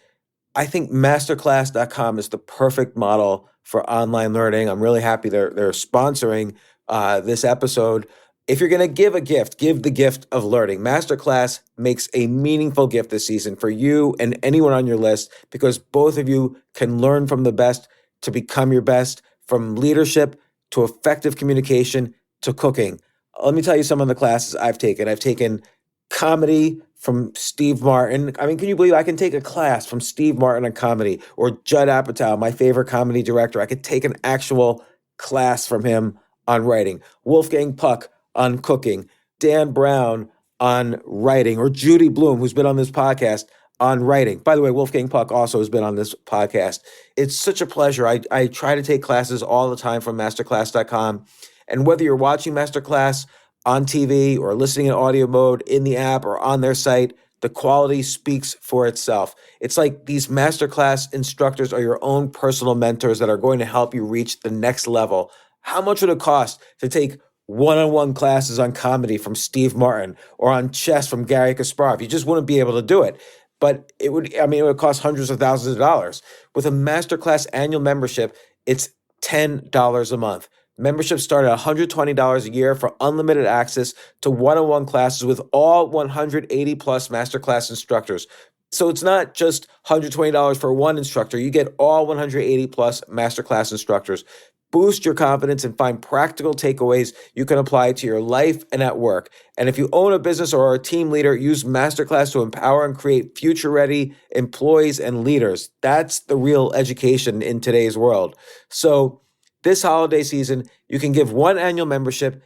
I think masterclass.com is the perfect model for online learning. I'm really happy they're sponsoring this episode. If you're going to give a gift, give the gift of learning. Masterclass makes a meaningful gift this season for you and anyone on your list, because both of you can learn from the best to become your best, from leadership to effective communication to cooking. Let me tell you some of the classes I've taken. I've taken comedy from Steve Martin. I mean, can you believe I can take a class from Steve Martin on comedy, or Judd Apatow, my favorite comedy director? I could take an actual class from him on writing. Wolfgang Puck on cooking. Dan Brown on writing, or Judy Bloom, who's been on this podcast, on writing. By the way, Wolfgang Puck also has been on this podcast. It's such a pleasure. I try to take classes all the time from masterclass.com. And whether you're watching Masterclass on TV or listening in audio mode in the app or on their site, the quality speaks for itself. It's like these Masterclass instructors are your own personal mentors that are going to help you reach the next level. How much would it cost to take one-on-one classes on comedy from Steve Martin or on chess from Gary Kasparov? You just wouldn't be able to do it. But it would cost hundreds of thousands of dollars. With a Masterclass annual membership, it's $10 a month. Memberships start at $120 a year for unlimited access to one-on-one classes with all 180 plus Masterclass instructors. So it's not just $120 for one instructor. You get all 180 plus Masterclass instructors. Boost your confidence and find practical takeaways you can apply to your life and at work. And if you own a business or are a team leader, use Masterclass to empower and create future-ready employees and leaders. That's the real education in today's world. So this holiday season, you can give one annual membership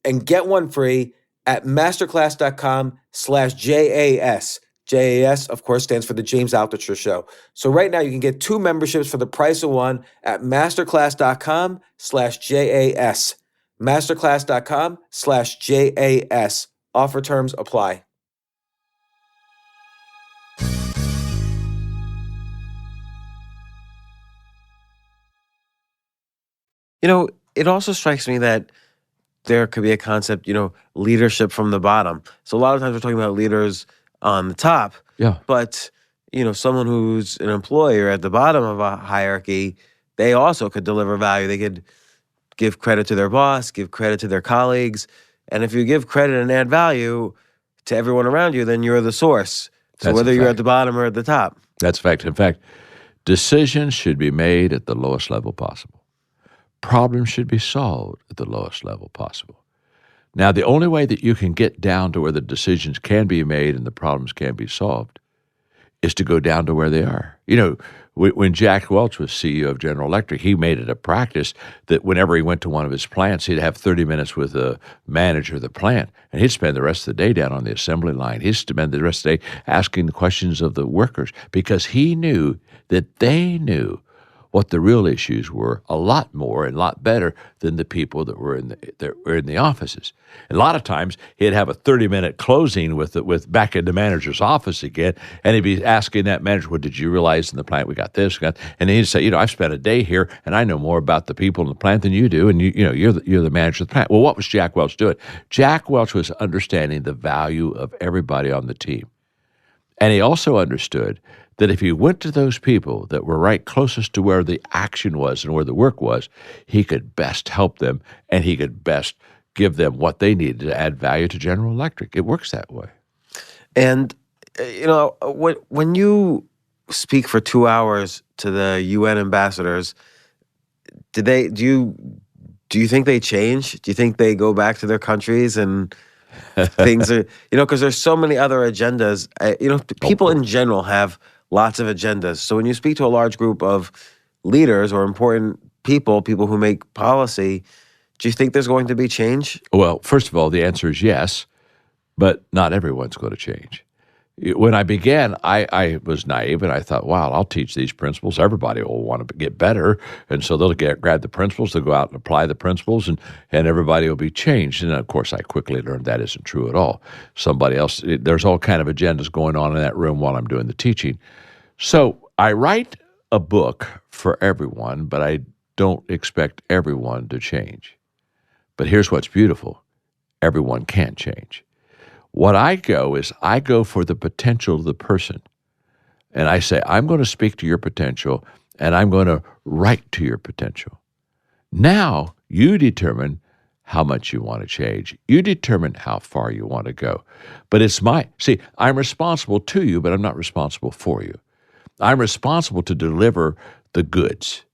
and get one free at masterclass.com/JAS. JAS, of course, stands for the James Altucher Show. So right now you can get two memberships for the price of one at masterclass.com/JAS. Masterclass.com/JAS. Offer terms apply. It also strikes me that there could be a concept, leadership from the bottom. So a lot of times we're talking about leaders on the top. Yeah. But, someone who's an employee or at the bottom of a hierarchy, they also could deliver value. They could give credit to their boss, give credit to their colleagues. And if you give credit and add value to everyone around you, then you're the source. So That's whether a you're fact. at the bottom or at the top. That's a fact. In fact, decisions should be made at the lowest level possible. Problems should be solved at the lowest level possible. Now, the only way that you can get down to where the decisions can be made and the problems can be solved is to go down to where they are. When Jack Welch was CEO of General Electric, he made it a practice that whenever he went to one of his plants, he'd have 30 minutes with the manager of the plant, and he'd spend the rest of the day down on the assembly line. He'd spend the rest of the day asking the questions of the workers because he knew that they knew what the real issues were a lot more and a lot better than the people that were in the offices. And a lot of times he'd have a 30-minute closing with back in the manager's office again, and he'd be asking that manager, "Well, did you realize in the plant we got this?" And he'd say, "I've spent a day here, and I know more about the people in the plant than you do, and you're the manager of the plant." Well, what was Jack Welch doing? Jack Welch was understanding the value of everybody on the team, and he also understood that if he went to those people that were right closest to where the action was and where the work was, he could best help them and he could best give them what they needed to add value to General Electric. It works that way. And, when you speak for 2 hours to the UN ambassadors, do you think they change? Do you think they go back to their countries and things are, because there's so many other agendas. People in general have lots of agendas. So when you speak to a large group of leaders or important people who make policy, do you think there's going to be change? Well, first of all, the answer is yes, but not everyone's going to change. When I began, I was naive, and I thought, wow, I'll teach these principles. Everybody will want to get better, and so they'll grab the principles, they'll go out and apply the principles, and everybody will be changed. And, of course, I quickly learned that isn't true at all. Somebody else, there's all kind of agendas going on in that room while I'm doing the teaching. So I write a book for everyone, but I don't expect everyone to change. But here's what's beautiful. Everyone can change. What I go for the potential of the person. And I say, I'm going to speak to your potential, and I'm going to write to your potential. Now you determine how much you want to change. You determine how far you want to go. But I'm responsible to you, but I'm not responsible for you. I'm responsible to deliver the goods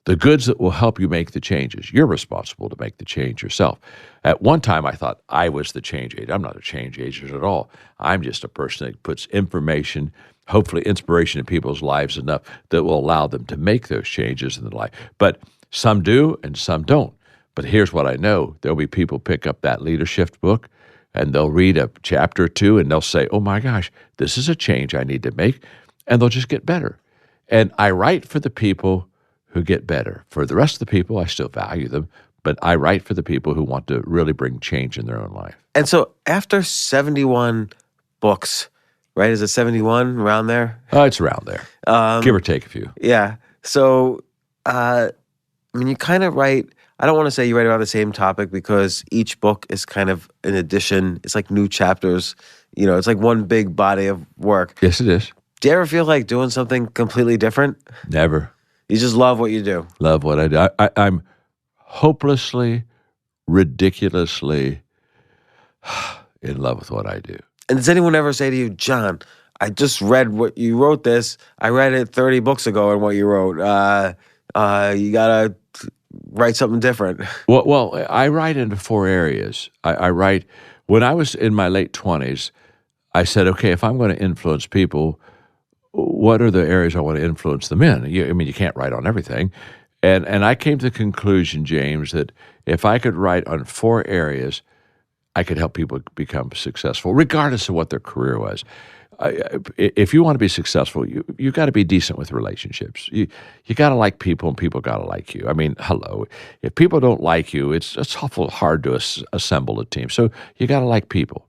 that will help you make the changes. You're responsible to make the change yourself. At one time, I thought I was the change agent. I'm not a change agent at all. I'm just a person that puts information, hopefully inspiration in people's lives enough that will allow them to make those changes in their life. But some do and some don't. But here's what I know. There'll be people pick up that leadership book, and they'll read a chapter or two, and they'll say, oh my gosh, this is a change I need to make, and they'll just get better. And I write for the people who get better. For the rest of the people, I still value them, but I write for the people who want to really bring change in their own life. And so after 71 books, right? Is it 71 around there? It's around there, give or take a few. Yeah. So, you kind of write, I don't want to say you write about the same topic because each book is kind of an addition. It's like new chapters. It's like one big body of work. Yes, it is. Do you ever feel like doing something completely different? Never. You just love what you do. Love what I do. I'm hopelessly, ridiculously in love with what I do. And does anyone ever say to you, John, I just read what you wrote this. I read it 30 books ago and what you wrote. You got to write something different. Well, I write into 4 areas. I write, when I was in my late 20s, I said, okay, if I'm going to influence people, what are the areas I want to influence them in? You can't write on everything. And I came to the conclusion, James, that if I could write on 4 areas, I could help people become successful, regardless of what their career was. If you want to be successful, you got to be decent with relationships. You got to like people, and people got to like you. Hello. If people don't like you, it's awful hard to assemble a team. So you got to like people.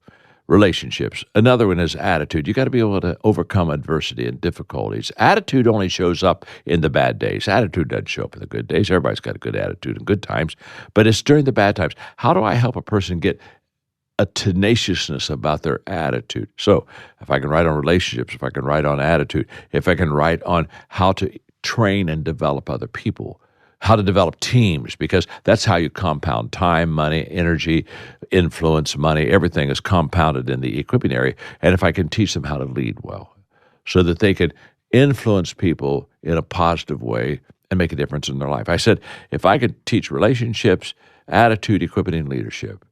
Relationships. Another one is attitude. You got to be able to overcome adversity and difficulties. Attitude only shows up in the bad days. Attitude doesn't show up in the good days. Everybody's got a good attitude in good times, but it's during the bad times. How do I help a person get a tenaciousness about their attitude. So if I can write on relationships, if I can write on attitude, if I can write on how to train and develop other people, how to develop teams, because that's how you compound time, money, energy, influence, money. Everything is compounded in the equipping area. And if I can teach them how to lead well so that they can influence people in a positive way and make a difference in their life. I said, if I could teach relationships, attitude, equipping, and leadership,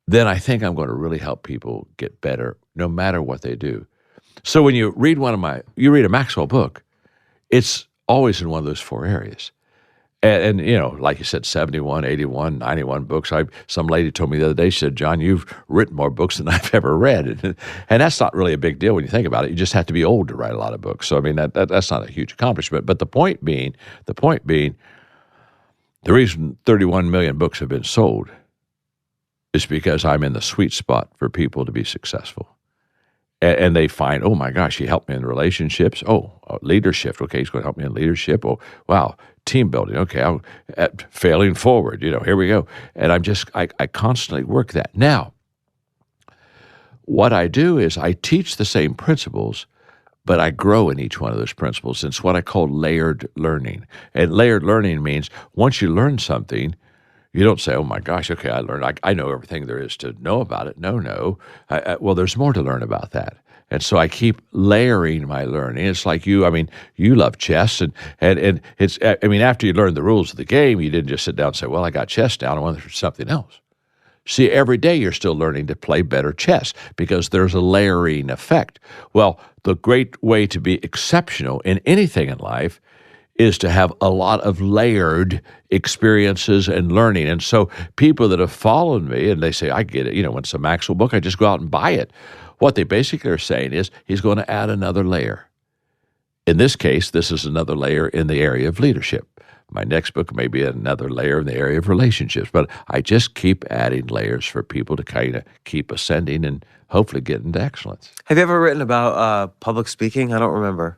then I think I'm going to really help people get better no matter what they do. So when you read you read a Maxwell book, it's always in one of those four areas. And you know, like you said, 71, 81, 91 books. Some lady told me the other day, she said, John, you've written more books than I've ever read. And that's not really a big deal when you think about it. You just have to be old to write a lot of books. So, I mean, that's not a huge accomplishment. But the point being, the reason 31 million books have been sold is because I'm in the sweet spot for people to be successful. And they find, oh my gosh, he helped me in relationships. Oh, leadership. Okay, he's going to help me in leadership. Oh, wow, team building. Okay, failing forward. You know, here we go. And I constantly work that. Now, what I do is I teach the same principles, but I grow in each one of those principles. It's what I call layered learning. And layered learning means once you learn something, you don't say, oh my gosh, okay, I know everything there is to know about it. No. Well, there's more to learn about that. And so I keep layering my learning. It's like you love chess. And it's, after you learn the rules of the game, you didn't just sit down and say, well, I got chess down. I want to do something else. See, every day you're still learning to play better chess because there's a layering effect. Well, the great way to be exceptional in anything in life is to have a lot of layered experiences and learning. And so people that have followed me and they say, I get it, when it's a Maxwell book, I just go out and buy it. What they basically are saying is he's going to add another layer. In this case, this is another layer in the area of leadership. My next book may be another layer in the area of relationships, but I just keep adding layers for people to kind of keep ascending and hopefully get into excellence. Have you ever written about public speaking? I don't remember.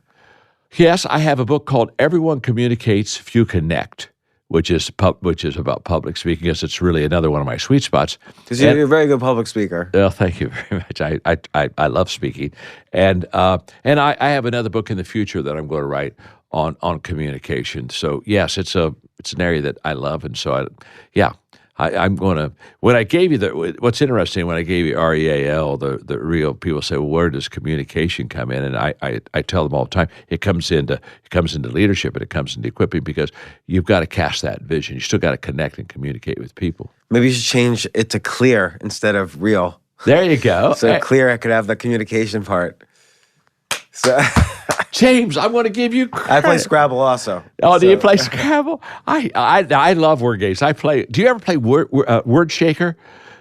Yes, I have a book called Everyone Communicates, Few Connect, which is about public speaking, because it's really another one of my sweet spots. Because you're a very good public speaker. Well, thank you very much. I love speaking. And I have another book in the future that I'm going to write on communication. So, yes, it's an area that I love. And so, I'm going to, when I gave you what's interesting, when I gave you REAL, the real, people say, well, where does communication come in? And I tell them all the time, it comes into leadership and it comes into equipping, because you've got to cast that vision. You still got to connect and communicate with people. Maybe you should change it to clear instead of real. There you go. So clear, I could have the communication part. So James, I'm going to give you credit. I play Scrabble also. Oh, do you play Scrabble? I love word games. Do you ever play Word Shaker?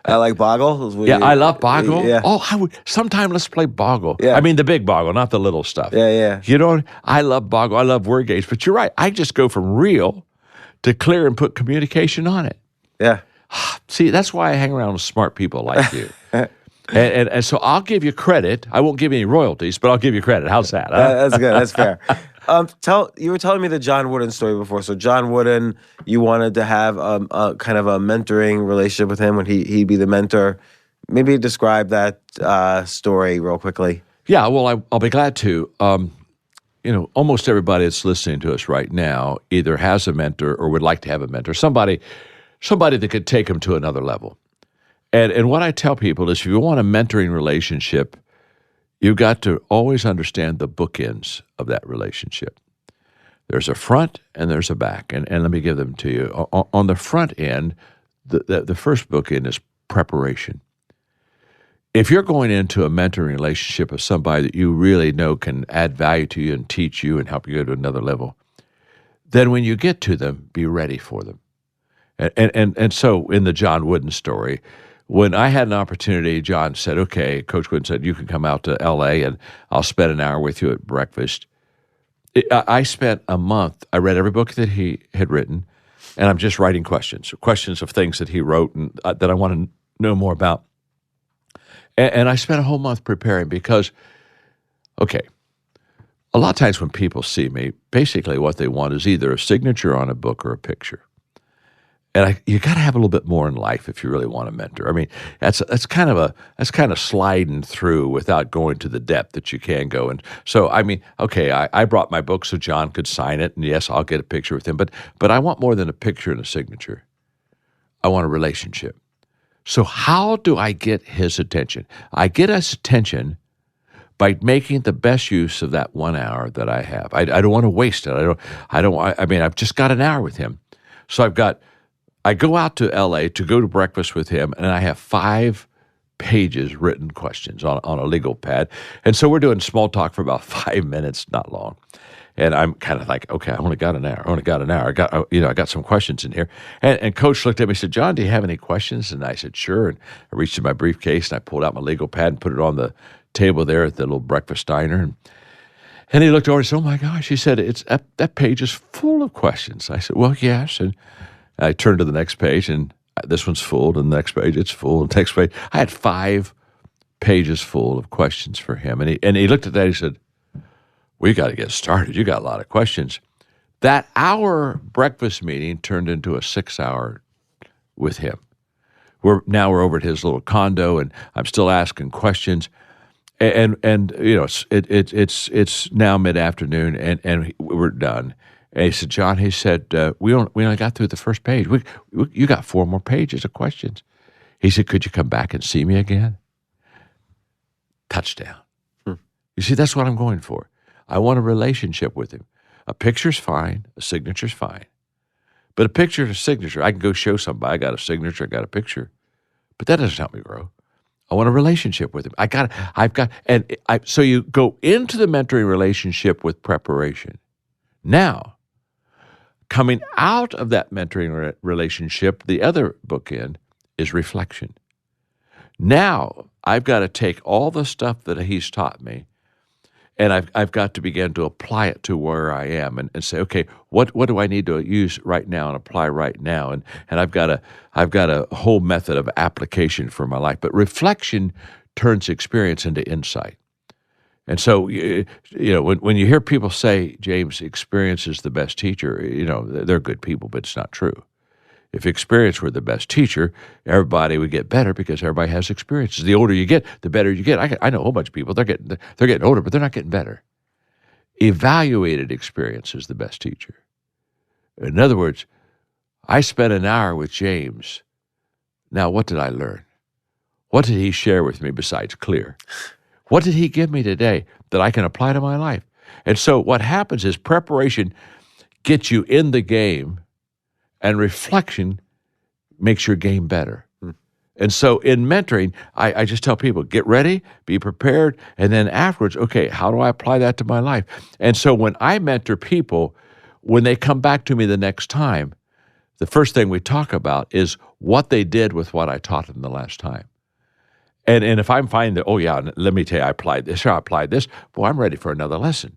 I like Boggle. Yeah, I love Boggle. Yeah. Oh, sometime let's play Boggle. Yeah. I mean the big Boggle, not the little stuff. Yeah. I love Boggle. I love word games. But you're right. I just go from real to clear and put communication on it. Yeah. See, that's why I hang around with smart people like you. And so I'll give you credit. I won't give you any royalties, but I'll give you credit. How's that? Huh? That's good. That's fair. You were telling me the John Wooden story before. So John Wooden, you wanted to have a kind of a mentoring relationship with him when he'd be the mentor. Maybe describe that story real quickly. Yeah, well, I'll be glad to. Almost everybody that's listening to us right now either has a mentor or would like to have a mentor, somebody that could take them to another level. And what I tell people is if you want a mentoring relationship, you've got to always understand the bookends of that relationship. There's a front and there's a back. And let me give them to you. On the front end, the first bookend is preparation. If you're going into a mentoring relationship with somebody that you really know can add value to you and teach you and help you go to another level, then when you get to them, be ready for them. And so in the John Wooden story, when I had an opportunity, John said, okay, Coach Wooden said, you can come out to L.A. and I'll spend an hour with you at breakfast. I spent a month. I read every book that he had written, and I'm just writing questions of things that he wrote and that I want to know more about. And I spent a whole month preparing because, okay, a lot of times when people see me, basically what they want is either a signature on a book or a picture. And you got to have a little bit more in life if you really want to mentor. I mean, that's kind of sliding through without going to the depth that you can go. And so, I mean, okay, I brought my book so John could sign it, and yes, I'll get a picture with him. But I want more than a picture and a signature. I want a relationship. So how do I get his attention? I get his attention by making the best use of that 1 hour that I have. I don't want to waste it. I mean, I've just got an hour with him, so I go out to L.A. to go to breakfast with him, and I have 5 pages written questions on a legal pad. And so we're doing small talk for about 5 minutes, not long. And I'm kind of like, okay, I only got an hour. I got some questions in here. And Coach looked at me and said, John, do you have any questions? And I said, sure. And I reached in my briefcase, and I pulled out my legal pad and put it on the table there at the little breakfast diner. And he looked over and said, oh, my gosh. He said, that page is full of questions. I said, well, yes. And I turned to the next page, and this one's full, and the next page it's full, and the next page. I had 5 pages full of questions for him. And he looked at that, he said, we got to get started. You got a lot of questions. That hour breakfast meeting turned into a 6-hour with him. We're over at his little condo, and I'm still asking questions. And you know, it's now mid-afternoon, and we're done. And he said, John, he said, we only got through the first page. You got 4 more pages of questions. He said, could you come back and see me again? Touchdown. You see, that's what I'm going for. I want a relationship with him. A picture's fine. A signature's fine. But a picture and a signature, I can go show somebody, I got a signature, I got a picture. But that doesn't help me grow. I want a relationship with him. So you go into the mentoring relationship with preparation. Now, coming out of that mentoring relationship, the other bookend is reflection. Now, I've got to take all the stuff that he's taught me, and I've got to begin to apply it to where I am and say, okay, what do I need to use right now and apply right now? And I've got a whole method of application for my life. But reflection turns experience into insight. And so, you know, when you hear people say, James, experience is the best teacher, you know, they're good people, but it's not true. If experience were the best teacher, everybody would get better because everybody has experiences. The older you get, the better you get. I know a whole bunch of people, they're getting older, but they're not getting better. Evaluated experience is the best teacher. In other words, I spent an hour with James. Now, what did I learn? What did he share with me besides clear? What did he give me today that I can apply to my life? And so what happens is preparation gets you in the game, and reflection makes your game better. And so in mentoring, I just tell people, get ready, be prepared, and then afterwards, okay, how do I apply that to my life? And so when I mentor people, when they come back to me the next time, the first thing we talk about is what they did with what I taught them the last time. And if I'm finding that, oh yeah, let me tell you, I applied this, boy, I'm ready for another lesson.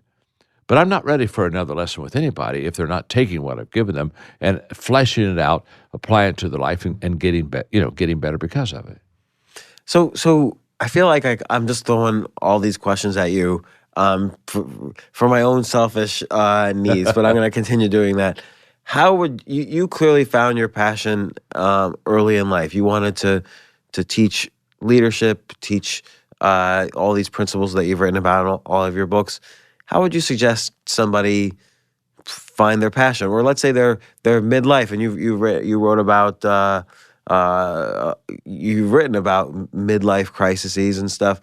But I'm not ready for another lesson with anybody if they're not taking what I've given them and fleshing it out, applying it to their life, and getting better because of it. So I feel like I'm just throwing all these questions at you for my own selfish needs, but I'm going to continue doing that. How would you clearly found your passion early in life? You wanted to teach leadership, teach all these principles that you've written about in all of your books. How would you suggest somebody find their passion? Or let's say they're midlife, and you've written about midlife crises and stuff.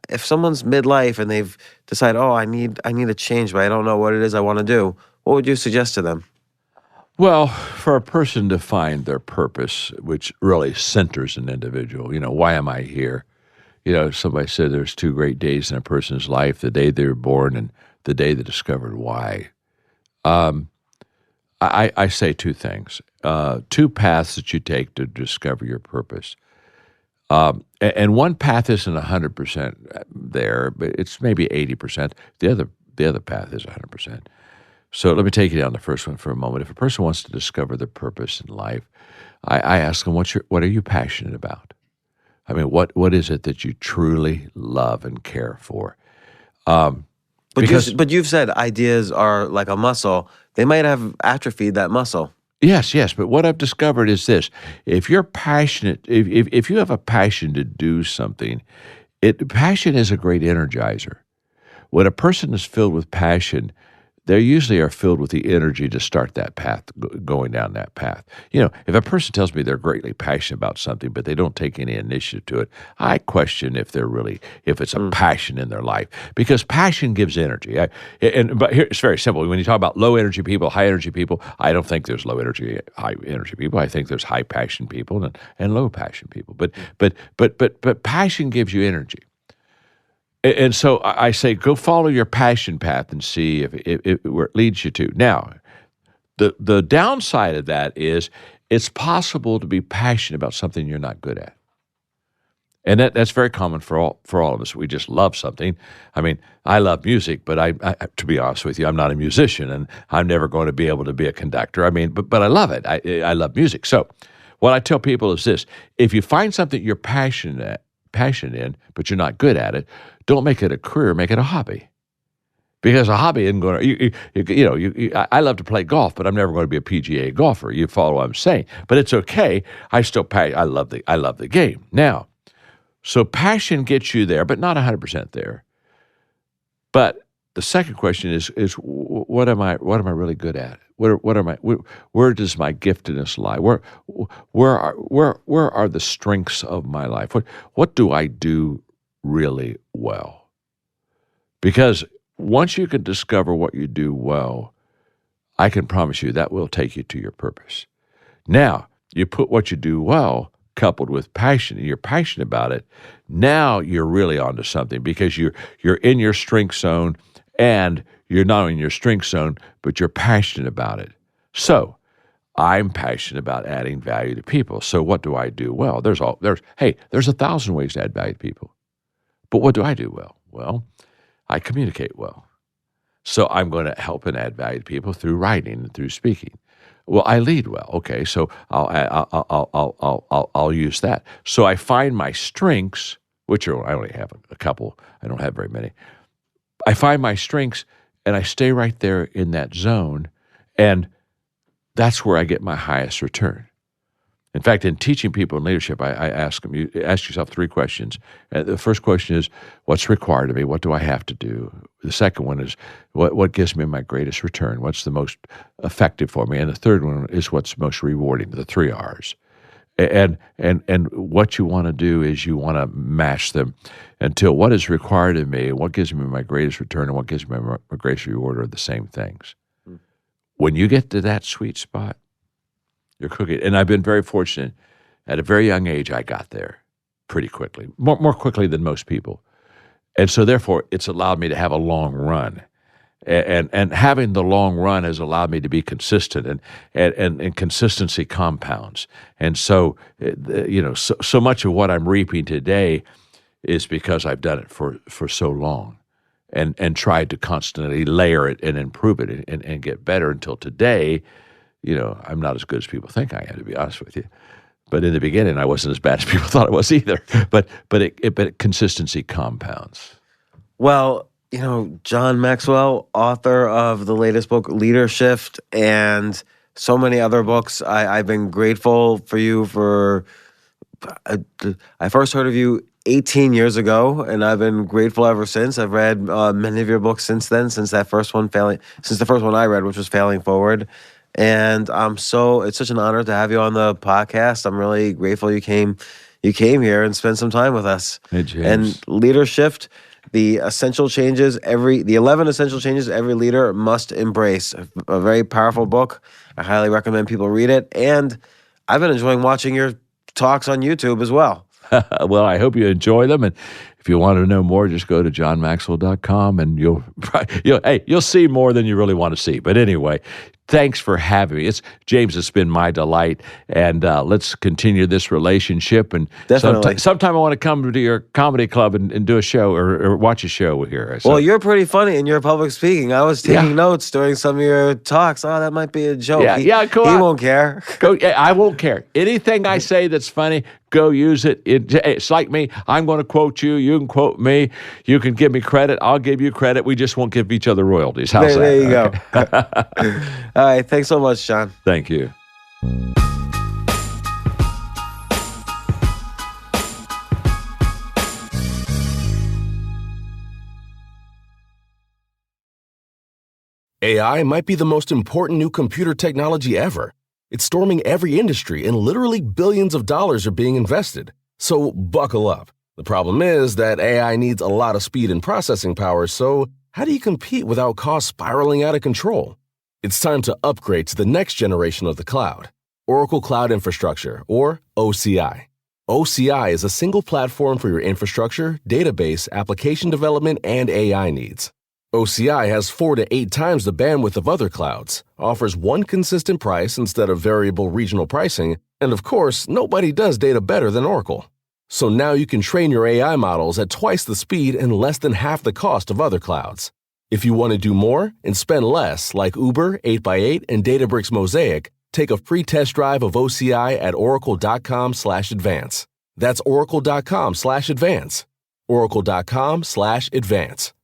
If someone's midlife and they've decided, oh, I need a change, but I don't know what it is I want to do, what would you suggest to them? Well, for a person to find their purpose, which really centers an individual, you know, why am I here? You know, somebody said there's 2 great days in a person's life, the day they were born and the day they discovered why. I say 2 things, 2 paths that you take to discover your purpose. And one path isn't 100% there, but it's maybe 80%. The other path is 100%. So let me take you down the first one for a moment. If a person wants to discover their purpose in life, I ask them, what are you passionate about? I mean, what is it that you truly love and care for? But you've said ideas are like a muscle. They might have atrophied that muscle. Yes, yes. But what I've discovered is this: if you're passionate, if you have a passion to do something, passion is a great energizer. When a person is filled with passion, they usually are filled with the energy to start that path, going down that path. If a person tells me they're greatly passionate about something, but they don't take any initiative to it, I question if it's a passion in their life, because passion gives energy. But here it's very simple. When you talk about low energy people, high energy people, I don't think there's low energy, high energy people. I think there's high passion people and low passion people. But passion gives you energy. And so I say, go follow your passion path and see if where it leads you to. Now, the downside of that is it's possible to be passionate about something you're not good at. And that's very common for all of us. We just love something. I mean, I love music, but I to be honest with you, I'm not a musician, and I'm never going to be able to be a conductor. I mean, but I love it. I love music. So what I tell people is this: if you find something you're passionate in, but you're not good at it, don't make it a career, make it a hobby. Because a hobby isn't going to, I love to play golf, but I'm never going to be a PGA golfer. You follow what I'm saying? But it's okay. I love the game. Now, so passion gets you there, but not 100% there. But the second question is what am I really good at? Where does my giftedness lie? Where are the strengths of my life? What do I do really well? Because once you can discover what you do well, I can promise you that will take you to your purpose. Now, you put what you do well coupled with passion, and you're passionate about it, now you're really onto something, because you're in your strength zone, and you're not only in your strength zone, but you're passionate about it. So I'm passionate about adding value to people. So what do I do well? There's 1,000 ways to add value to people. But what do I do well? Well, I communicate well. So I'm going to help and add value to people through writing and through speaking. Well, I lead well. Okay, so I'll use that. So I find my strengths, which I only have a couple. I don't have very many. I find my strengths, and I stay right there in that zone, and that's where I get my highest return. In fact, in teaching people in leadership, I ask them, you ask yourself 3 questions. The first question is, what's required of me? What do I have to do? The second one is, what gives me my greatest return? What's the most effective for me? And the third one is, what's most rewarding? The 3 R's. And what you want to do is you want to mash them until what is required of me, what gives me my greatest return, and what gives me my greatest reward are the same things. When you get to that sweet spot, you're cooking. And I've been very fortunate. At a very young age, I got there pretty quickly, more quickly than most people. And so therefore, it's allowed me to have a long run. And having the long run has allowed me to be consistent, and consistency compounds. And so, so much of what I'm reaping today is because I've done it for so long and tried to constantly layer it and improve it and get better until today. I'm not as good as people think I am, to be honest with you. But in the beginning, I wasn't as bad as people thought I was either. But consistency compounds. Well, John Maxwell, author of the latest book, Leadership, and so many other books. I've been grateful for you I first heard of you 18 years ago, and I've been grateful ever since. I've read many of your books since then, since the first one I read, which was Failing Forward. And it's such an honor to have you on the podcast. I'm really grateful you came here and spent some time with us. Hey, James. And Leadership, the 11 essential changes every leader must embrace. A very powerful book. I highly recommend people read it. And I've been enjoying watching your talks on YouTube as well. Well, I hope you enjoy them, and if you want to know more, just go to johnmaxwell.com, and you'll see more than you really want to see. But anyway, thanks for having me. James, it's been my delight, and let's continue this relationship. And definitely, sometime I want to come to your comedy club and do a show or watch a show here. So. Well, you're pretty funny in your public speaking. I was taking notes during some of your talks. Oh, that might be a joke. He won't care. I won't care. Anything I say that's funny, go use it. It's like me. I'm going to quote you. You can quote me. You can give me credit. I'll give you credit. We just won't give each other royalties. How's that? There you go. All right. Thanks so much, John. Thank you. AI might be the most important new computer technology ever. It's storming every industry, and literally billions of dollars are being invested. So buckle up. The problem is that AI needs a lot of speed and processing power, so how do you compete without costs spiraling out of control? It's time to upgrade to the next generation of the cloud, Oracle Cloud Infrastructure, or OCI. OCI is a single platform for your infrastructure, database, application development, and AI needs. OCI has 4 to 8 times the bandwidth of other clouds, offers one consistent price instead of variable regional pricing, and of course, nobody does data better than Oracle. So now you can train your AI models at twice the speed and less than half the cost of other clouds. If you want to do more and spend less, like Uber, 8x8, and Databricks Mosaic, take a free test drive of OCI at oracle.com/advance. That's oracle.com/advance. oracle.com/advance.